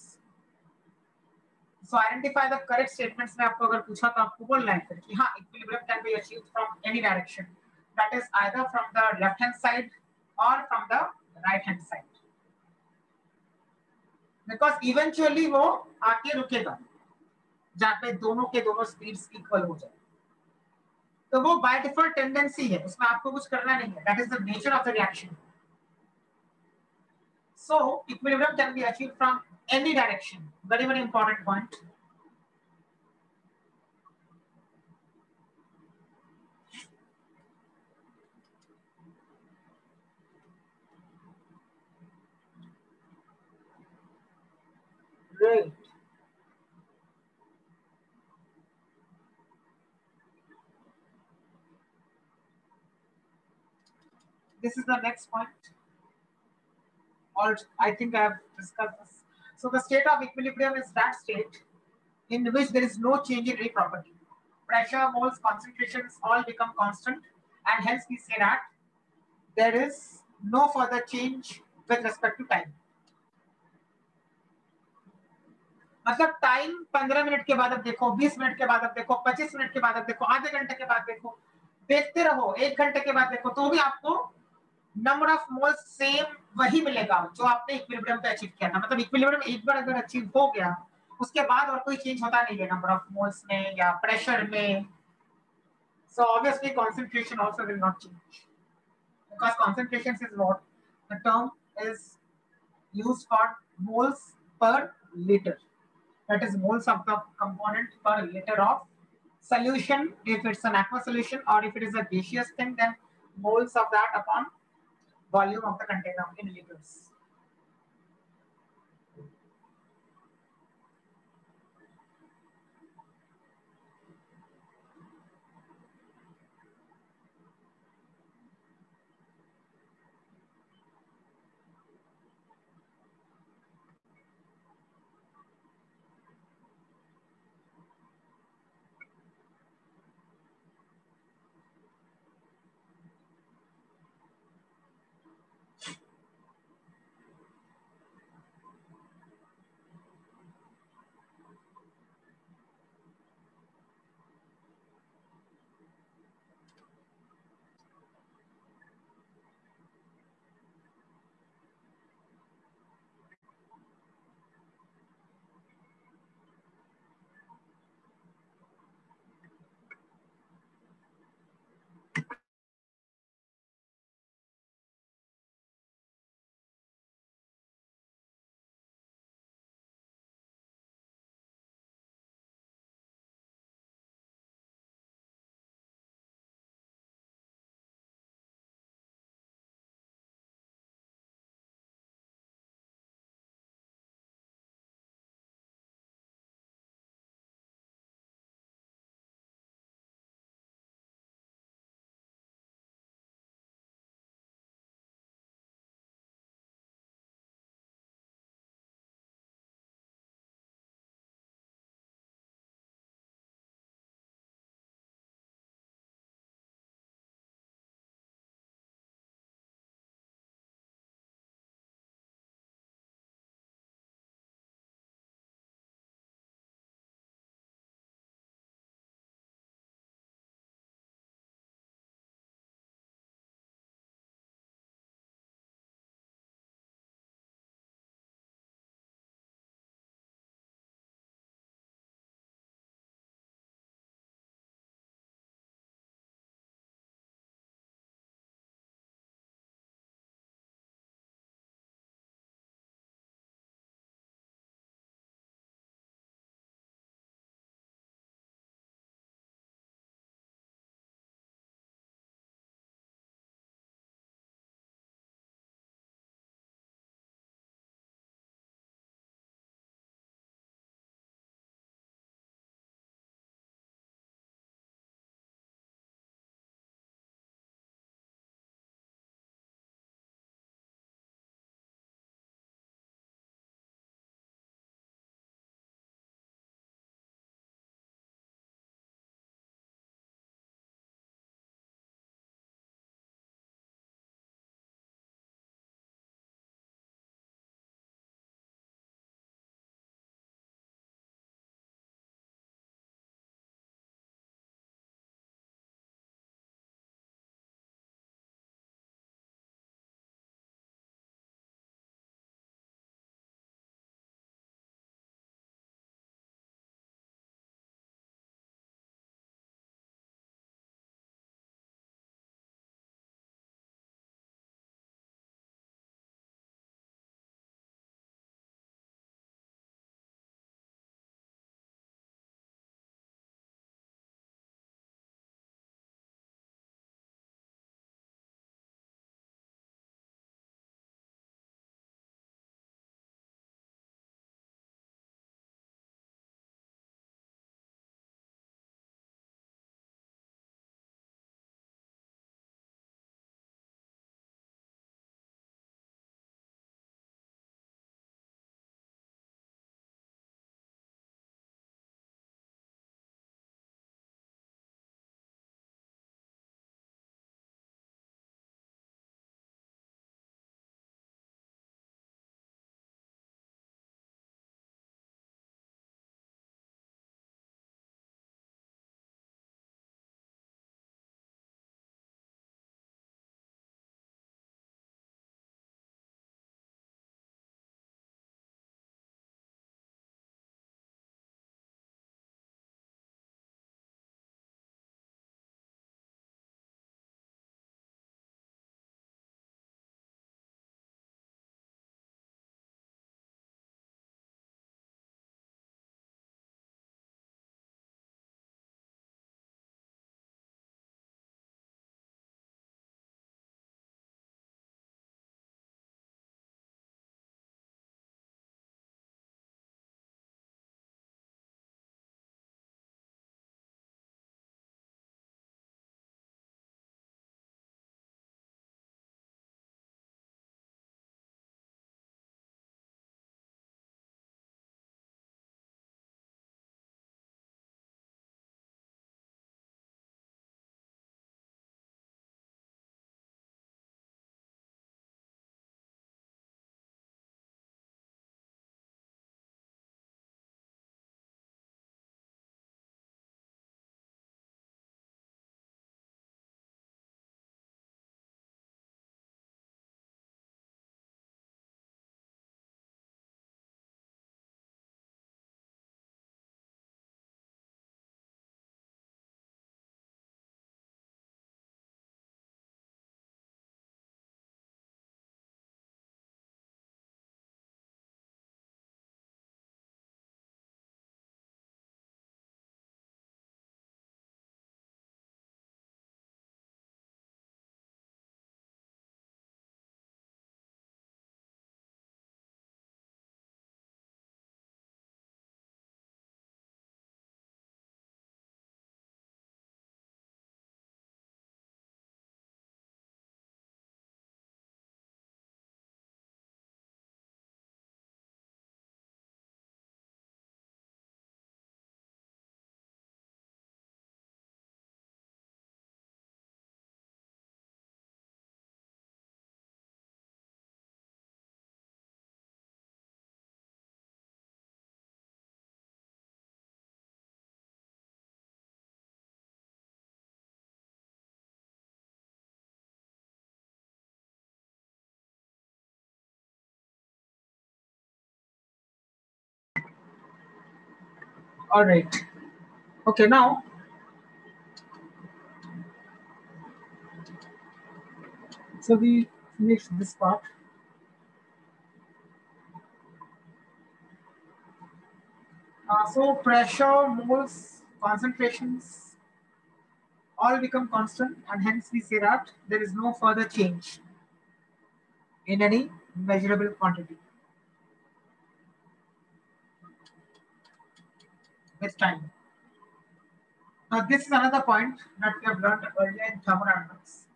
So identify the correct statements. में आपको अगर पूछा तो आपको बोलना है फिर कि हाँ, equilibrium can be achieved from any direction. That is either from the left hand side or from the right hand side. Because eventually वो आके रुकेगा जहाँ पे दोनों के दोनों स्पीड्स इक्वल हो जाए. तो वो बाय डिफॉल्ट टेंडेंसी है, उसमें आपको कुछ करना नहीं है. That is the nature of the reaction. So equilibrium can be achieved from any direction. Very very important point. Great. This is the next point. Or I think I have discussed this. So the state of equilibrium is that state in which there is no change in any property. Pressure, moles, concentrations all become constant, and hence we say that there is no further change with respect to time. मतलब time 15 minute के बाद अब देखो, 20 minute के बाद अब देखो, 25 minute के बाद अब देखो, आधे घंटे के बाद देखो, देखते रहो, 1 घंटे के बाद देखो, तो भी आपको नंबर ऑफ मोल्स सेम वही मिलेगा जो आपने इक्विलिब्रियम पे अचीव किया था. मतलब इक्विलिब्रियम एक बार अगर अचीव हो गया, उसके बाद और कोई चेंज होता नहीं है नंबर ऑफ मोल्स में या प्रेशर में. So obviously concentration also will not change, because concentration is what the term is used for moles per liter. That is moles of the component per liter of solution. If it's an aqueous solution, or if it is a gaseous thing, then moles of that upon volume of the container in liters. All right. Okay, now so we finished this part. So pressure, moles, concentrations all become constant, and hence we say that there is no further change in any measurable quantity with time. Now this is another point that we have learned earlier in thermodynamics.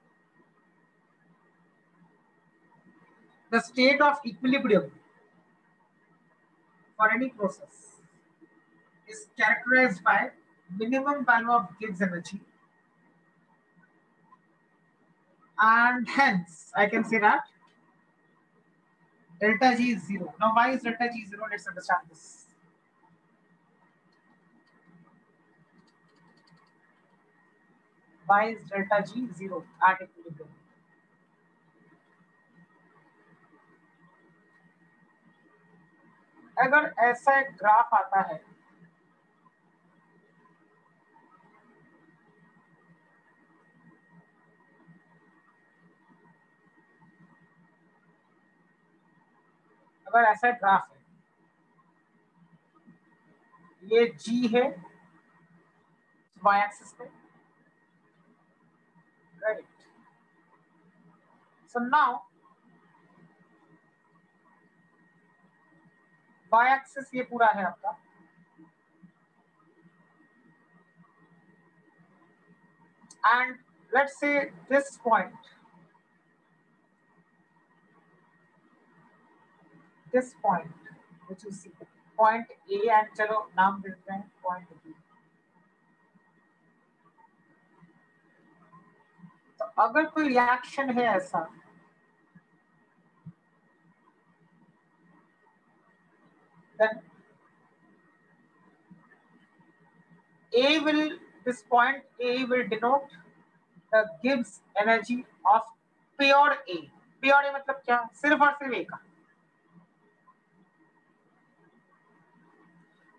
The state of equilibrium for any process is characterized by minimum value of Gibbs energy, and hence I can say that delta G is 0. Now why is delta G 0? Let's understand this. Why is delta G 0 at equilibrium? अगर ऐसा एक graph आता है अगर ऐसा graph है, ये G है y एक्सिस पे, right? So now y axis ये पूरा है आपका, and let's say this point which is point A, and चलो नाम देते हैं point B. तो अगर कोई रिएक्शन है ऐसा, then this point A will denote the Gibbs energy of pure A. Pure A मतलब क्या? सिर्फ और सिर्फ A का.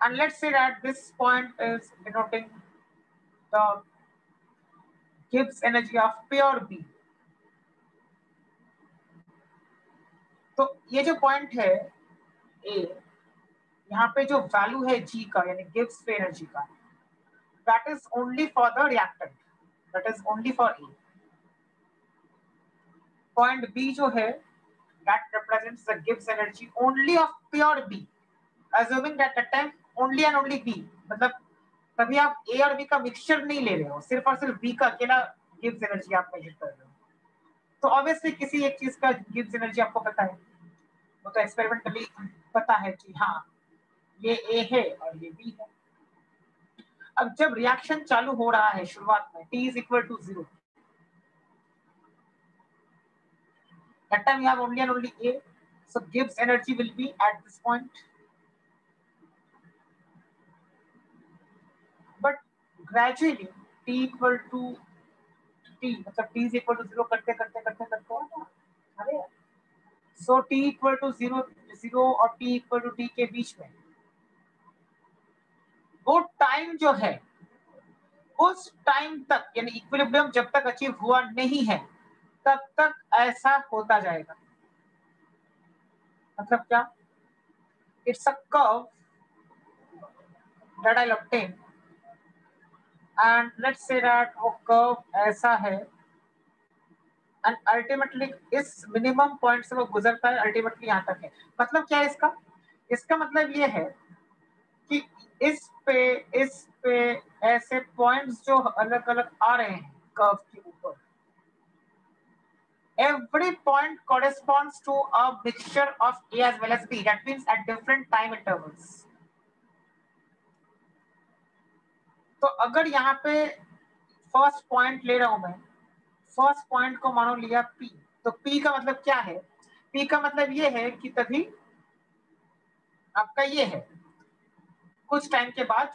And let's say that this point is denoting the Gibbs energy of pure B. तो ये जो पॉइंट है A, यहाँ पे जो वैल्यू है G का यानी गिब्स एनर्जी का, that is only for the reactant, that is only for A. Point B जो है, that represents the Gibbs energy only of pure B, assuming that at time only and only B, मतलब तभी आप A और B का mixture नहीं ले रहे हो, सिर्फ और सिर्फ B का अकेला गिब्स एनर्जी आप मेजर कर रहे हो. तो ऑब्वियसली किसी एक चीज का गिब्स एनर्जी आपको पता है, वो तो एक्सपेरिमेंटली पता है कि हाँ ये A है और ये B है. अब जब रिएक्शन चालू हो रहा है शुरुआत में T is equal to 0, that time you have only and only A, so Gibbs energy will be at this point. But gradually T equal to T, मतलब T is equal to 0 करते अरे so T equal to 0 और T equal to T के बीच में वो time जो है, उस टाइम तक यानी इक्विलिब्रियम जब तक अचीव हुआ नहीं है तब तक ऐसा होता जाएगा. मतलब क्या? It's a curve that I'll obtain, and let's say that वो curve ऐसा है, and ultimately इस मिनिमम पॉइंट से वो गुजरता है, अल्टीमेटली यहाँ तक है. मतलब क्या है इसका? इसका मतलब ये है कि इस पे ऐसे पॉइंट्स जो अलग अलग आ रहे हैं कर्व के ऊपर, every point corresponds to a mixture of A as well as B, that means at different time intervals. तो अगर यहाँ पे फर्स्ट पॉइंट ले रहा हूं मैं, फर्स्ट पॉइंट को मानो लिया P, तो P का मतलब क्या है? P का मतलब ये है कि तभी आपका ये है, कुछ टाइम के बाद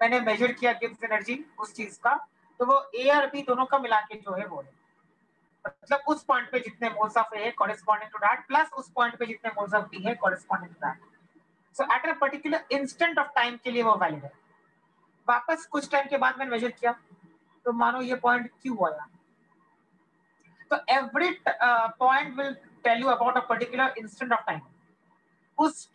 मैंने मेजर किया गिब्स एनर्जी उस चीज का, तो वो A और B दोनों का मिला के जो है वो है, मतलब उस पॉइंट पे जितने मोल्स ऑफ A है कॉरेस्पॉन्डिंग टू दैट, प्लस उस पॉइंट पे जितने मोल्स ऑफ B है corresponding to that. So at a particular instant of time के लिए वो वैलिड है। वापस कुछ टाइम के बाद मैंने मेजर किया तो मानो ये पॉइंट क्यू आया, तो every point will tell you about a particular instant of time. उस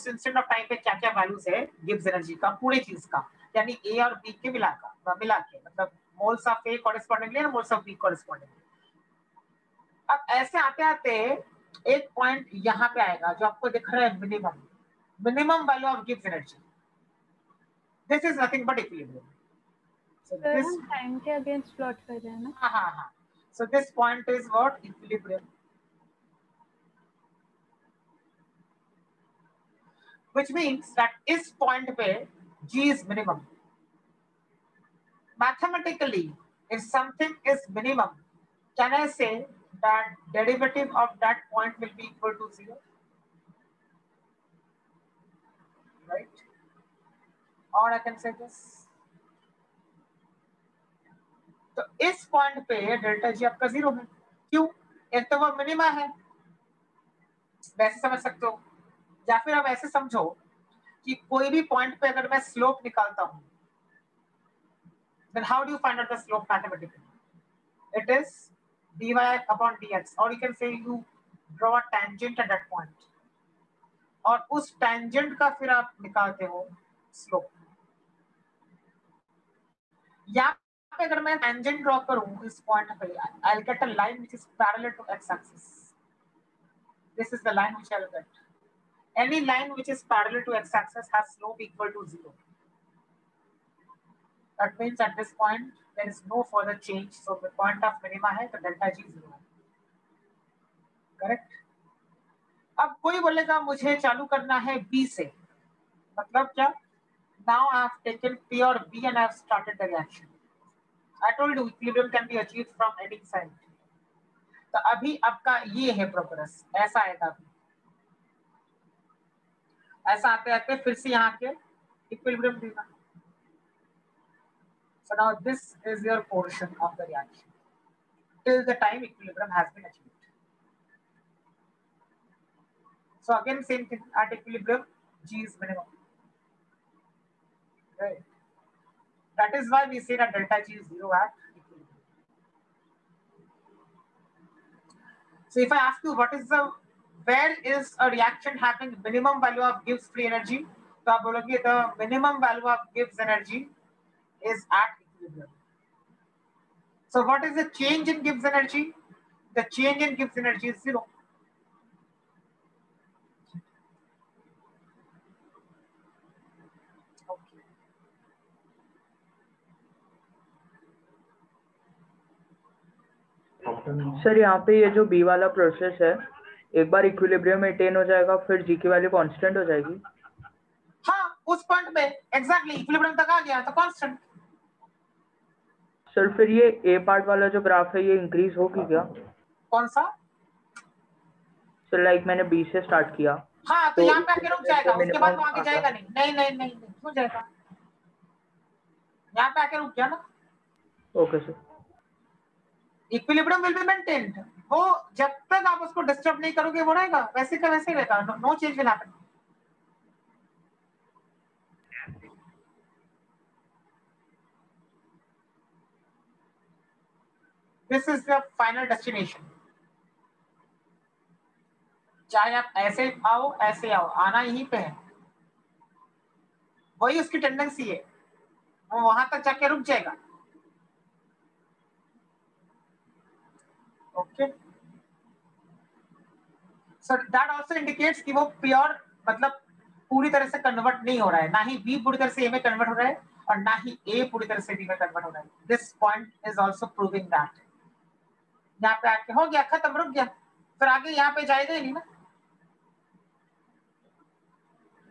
इंस्टेंट ऑफ टाइम पे क्या क्या वैल्यूज है गिब्स एनर्जी का, पूरे चीज का, यानी ए और बी के मिला के, मतलब मोल्स ऑफ ए कॉरेस्पॉन्डिंगली और मोल्स ऑफ बी कॉरेस्पॉन्डिंगली। अब ऐसे आते आते एक पॉइंट यहाँ पे आएगा जो आपको दिख रहा है minimum value of Gibbs energy. This is nothing but equilibrium.
Sir हम टाइम के अगेंस्ट प्लॉट कर रहे हैं ना।
हाँ। So this point is what? Equilibrium. Which means that इस point पे G is minimum. Mathematically, if something is minimum, can I say that derivative of that point will be equal to 0? Right? Or I can say this. तो इस point पे delta G आपका 0 है। क्यों? एक तो वो मिनिमा है, वैसे समझ सकते हो, या फिर आप ऐसे समझो कि कोई भी पॉइंट पे अगर मैं स्लोप निकालता हूं, then how do you find out the slope mathematically? It is dy upon dx, or you can say you draw a tangent at that point, और उस tangent का फिर आप निकालते हो स्लोप। यहाँ पे अगर मैं tangent ड्रॉ करूं इस पॉइंट पे, I'll get a line which is parallel to x-axis. This is the line which I'll get. Any line which is parallel to x-axis has slope equal to 0. That means at this point there is no further change. So the point of minima है तो delta g 0 है। Correct? अब कोई बोलेगा मुझे चालू करना है B से, मतलब क्या? Now I have taken P और B and I have started the reaction. I told you equilibrium can be achieved from any side. तो अभी आपका ये है प्रोग्रेस, ऐसा आएगा अभी, ऐसा आते आते फिर से यहाँ के इक्विलिब्रियम देगा। So now this is your portion of the reaction till the time equilibrium has been achieved. So again same thing, at equilibrium G is minimum. Right. That is why we say that delta G is 0 at equilibrium. So if I ask you where is a reaction having minimum value of Gibbs free energy, तो आप बोलोगे the minimum value of Gibbs energy is at equilibrium. So what is the change in Gibbs energy? The change in Gibbs energy is 0. Okay.
Sir यहाँ पे ये जो B वाला process है, एक बार इक्विलिब्रियम अटेन हो जाएगा फिर जी की वैल्यू कांस्टेंट हो जाएगी।
हाँ, उस पॉइंट पे एग्जैक्टली इक्विलिब्रियम तक आ गया तो कांस्टेंट।
सर फिर ये ए पार्ट वाला जो ग्राफ है ये इंक्रीज होगी क्या?
कौन सा?
सर लाइक मैंने बी से स्टार्ट किया।
हाँ तो यहाँ पे आके रुक जाएगा, उसके बाद वो आगे जाएगा नहीं। नहीं क्यों जाएगा? यहाँ पे आके रुक गया ना।
Okay sir.
Equilibrium will be maintained. वो जब तक आप उसको डिस्टर्ब नहीं करोगे वो रहेगा, वैसे का वैसे रहेगा। No change will happen. This is the final destination. चाहे आप ऐसे आओ ऐसे आओ, आना यहीं पे है। वही उसकी टेंडेंसी है, वो वहां तक जाके रुक जाएगा। Okay, so that also indicates कि वो प्योर मतलब पूरी तरह से कन्वर्ट नहीं हो रहा है, ना ही बी पूरी तरह से ए में कन्वर्ट हो रहा है और ना ही ए पूरी तरह से बी में कन्वर्ट हो रहा है। This point is also proving that. यहाँ पे आके हो गया, खत्म, रुक गया, फिर आगे यहाँ पे जाएगा ही नहीं ना।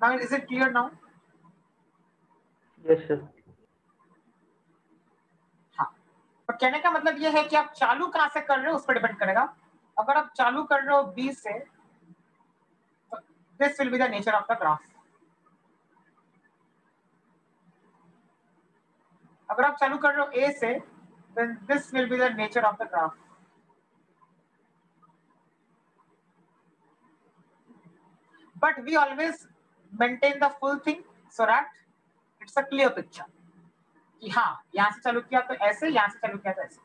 Now is it clear now?
Yes sir.
हाँ, तो कहने का मतलब ये है कि आप चालू कहाँ से कर रहे हो उस पर डिपेंड करेगा। अगर आप चालू कर रहे हो बी से, तो this will be the nature of the graph. अगर आप चालू कर रहे हो ए से, then this will be the nature of the graph. But we always maintain the full thing so that it's a clear picture कि हाँ यहाँ से चालू किया तो ऐसे, यहाँ से चालू किया तो ऐसे.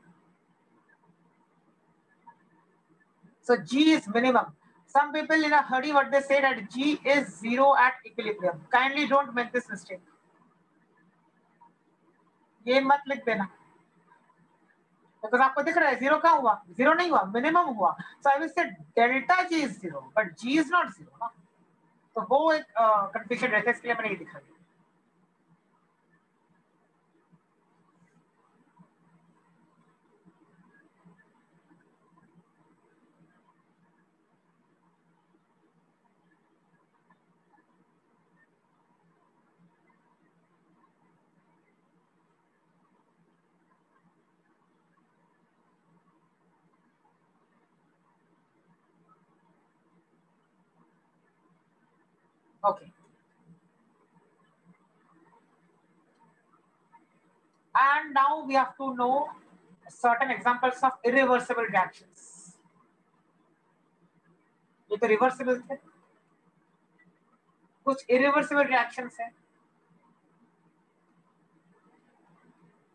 So G is minimum. Some people in a hurry, what they say that G is 0 at equilibrium. Kindly don't make this mistake. ये मत लिख देना. Because आपको दिख रहा है 0 कहाँ हुआ? 0 नहीं हुआ, minimum हुआ. So I will say delta G is 0, but G is not 0. ना? तो वो एक confusion रहता है, इसके लिए मैंने ये दिखा दिया. Okay. And now we have to know certain examples of irreversible reactions. ये तो reversible थे. कुछ irreversible reactions हैं.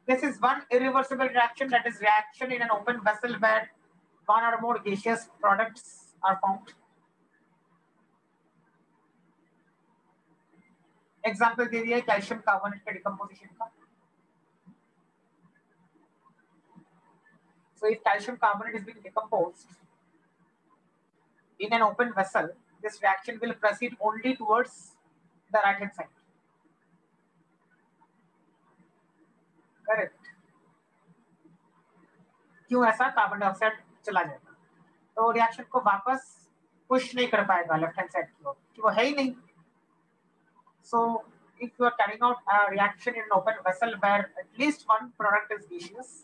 This is one irreversible reaction, that is reaction in an open vessel where one or more gaseous products are found. Example दे दिया है calcium carbonate के decomposition का. So if calcium carbonate is being decomposed in an open vessel, this reaction will proceed only towards the right hand side. Correct. क्यों ऐसा? Carbon dioxide चला जाएगा तो reaction को वापस पुश नहीं कर पाएगा लेफ्ट हैंड साइड की ओर, कि वो है ही नहीं. So if you are carrying out a reaction in an open vessel where at least one product is gaseous,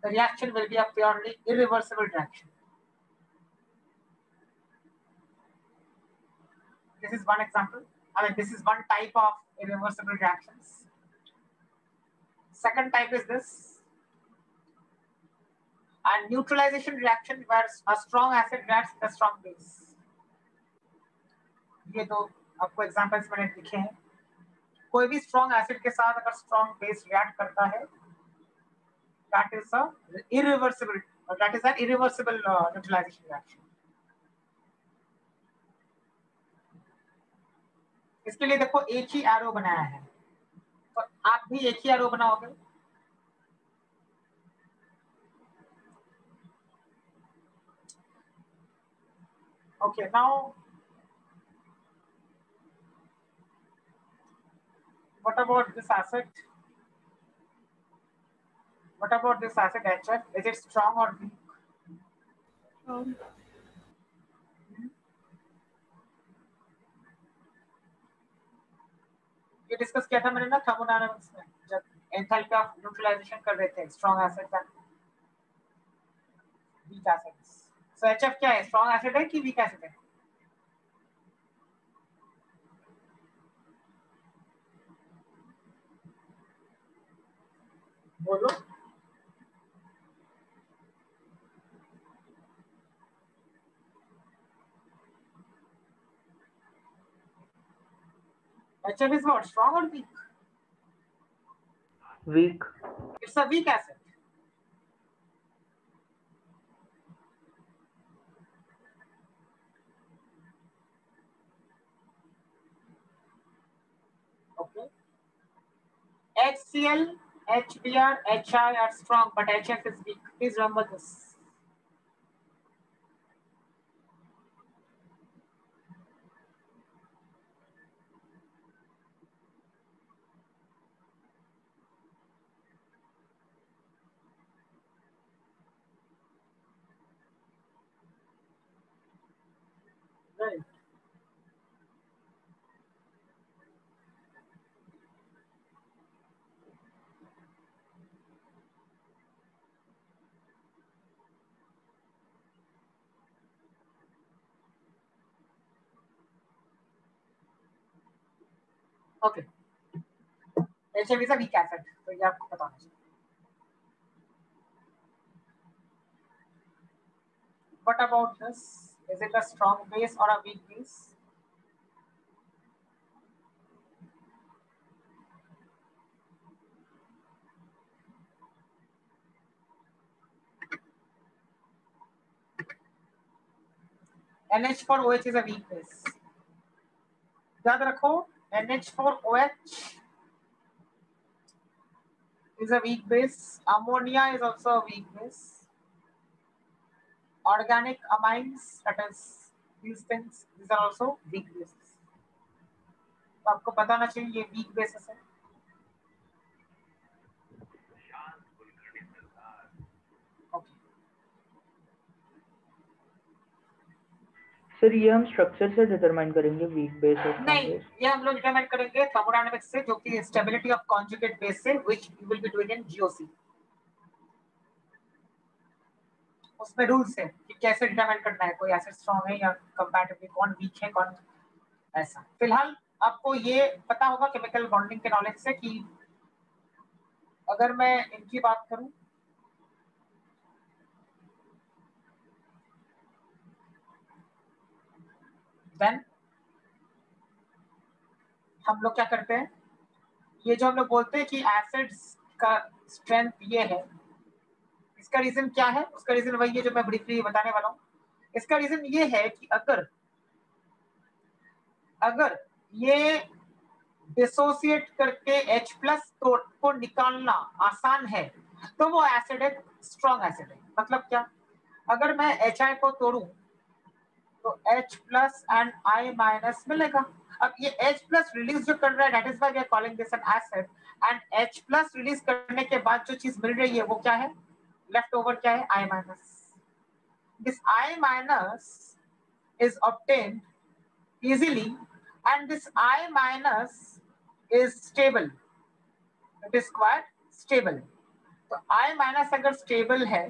the reaction will be a purely irreversible reaction. This is one example. I mean, this is one type of irreversible reactions. Second type is this. A neutralization reaction where a strong acid reacts with a strong base. ये तो आपको examples मैंने लिखे हैं. कोई भी strong acid के साथ अगर strong base react करता है, that is an irreversible neutralization reaction. इसके लिए देखो एक ही एरो बनाया है, तो आप भी एक ही एरो बनाओगे. Okay, now what about this acid? What about this acid HF? Is it strong or weak? ये डिस्कस किया था मैंने ना थर्मोडायनामिक्स में, जब एंथैल्पी ऑफ न्यूट्रलाइजेशन कर रहे थे स्ट्रॉन्ग एसिड का वीक एसिड्स. सो HF क्या है? स्ट्रॉन्ग एसिड है कि वीक एसिड है? बोलो. HF is what? Strong or weak?
Weak.
It's a weak acid. Okay. HCl, HBr, HI are strong, but HF is weak. Please remember this. Right. Okay. HF is a weak acid, तो ये आपको पता होना चाहिए. What about this? Is it a strong base or a weak base? NH4OH is a weak base. याद रखो NH4OH is a weak base. Ammonia is also a weak base. Organic amines, that is these things, these are also weak bases. तो आपको पता होना चाहिए ये weak bases है.
Sir ये हम स्ट्रक्चर से डिटरमाइन करेंगे वीक बेस और स्ट्रांग
नहीं,
बेस?
ये हम लोग डिटरमाइन करेंगे थर्मोडायनामिक्स से, जो कि स्टेबिलिटी ऑफ कॉन्जुगेट बेस से, which you will be doing in GOC. उसमें रूल्स है कि कैसे डिटरमाइन करना है कोई एसिड स्ट्रांग है या कंपैटिबली, कौन वीक है कौन ऐसा. फिलहाल आपको ये पता होगा केमिकल बॉन्डिंग के नॉलेज से कि अगर मैं इनकी बात करूं, देन हम लोग क्या करते हैं, ये जो हम लोग बोलते हैं कि एसिड्स का स्ट्रेंथ ये है, इसका रीजन क्या है? उसका रीजन वही है जो मैं ब्रीफली बताने वाला हूँ. इसका रीजन ये है कि अगर ये डिसोसिएट करके H प्लस को निकालना आसान है तो वो एसिड है, स्ट्रॉन्ग एसिड है. मतलब क्या? अगर मैं HI को तोड़ूं तो H plus and I minus मिलेगा. अब ये H प्लस रिलीज जो कर रहा है, that is why we are calling this an acid. And H plus release करने के बाद जो चीज मिल रही है वो क्या है? लेफ्ट ओवर क्या है? I minus. This I minus is obtained easily and this I minus is stable. It is quite stable. तो I minus अगर stable है,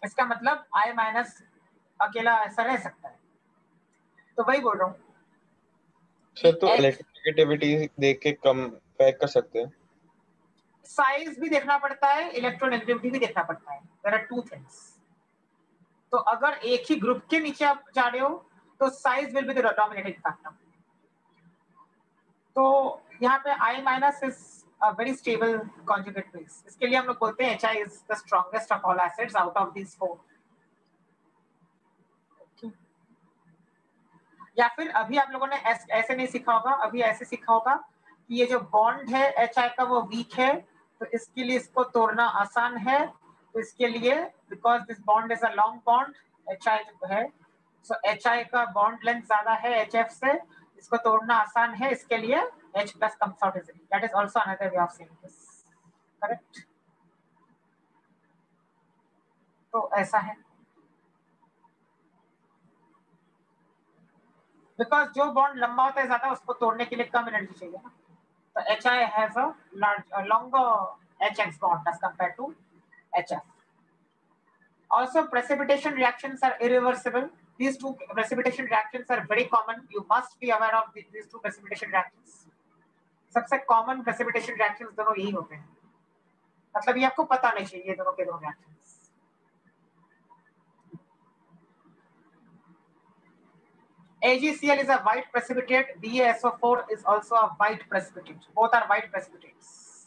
इसका मतलब I minus अकेला ऐसा रह सकता है. तो वही बोल रहा हूँ
सर, तो इलेक्ट्रोनेगेटिविटी देख के कम पैक कर सकते हैं.
साइज भी देखना पड़ता है, इलेक्ट्रोनेगेटिविटी भी देखना पड़ता है. There are two things. तो अगर एक ही ग्रुप के नीचे आप जा रहे हो तो size will be the dominating factor. तो यहाँ पे I minus is a very stable conjugate base. इसके लिए हम लोग बोलते हैं HI is the strongest of all acids out of these 4. या फिर अभी आप लोगों ने ऐसे नहीं सीखा होगा, अभी ऐसे सीखा होगा कि ये जो बॉन्ड है HI का वो वीक है, तो इसके लिए इसको तोड़ना आसान है. तो इसके लिए because this bond is a long bond, HI जो है, सो HI का बॉन्ड लेंथ ज्यादा है HF से, इसको तोड़ना आसान है. इसके लिए H plus comes out easily. That is also another way of saying this. Correct? तो ऐसा है बिकॉज जो बॉन्ड लंबा होता है ज्यादा, उसको तोड़ने के लिए कम एनर्जी चाहिए ना. तो HI has a longer HX bond as compared to HF. Also, precipitation reactions are irreversible. These two precipitation reactions are very common. You must be aware of these two precipitation reactions. सबसे common precipitation reactions दोनों यही होते हैं. मतलब ये आपको पता नहीं चाहिए ये दोनों के दोनों reactions. AgCl is a white precipitate. BaSO4 is also a white precipitate. Both are white precipitates.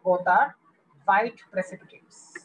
Both are white precipitates.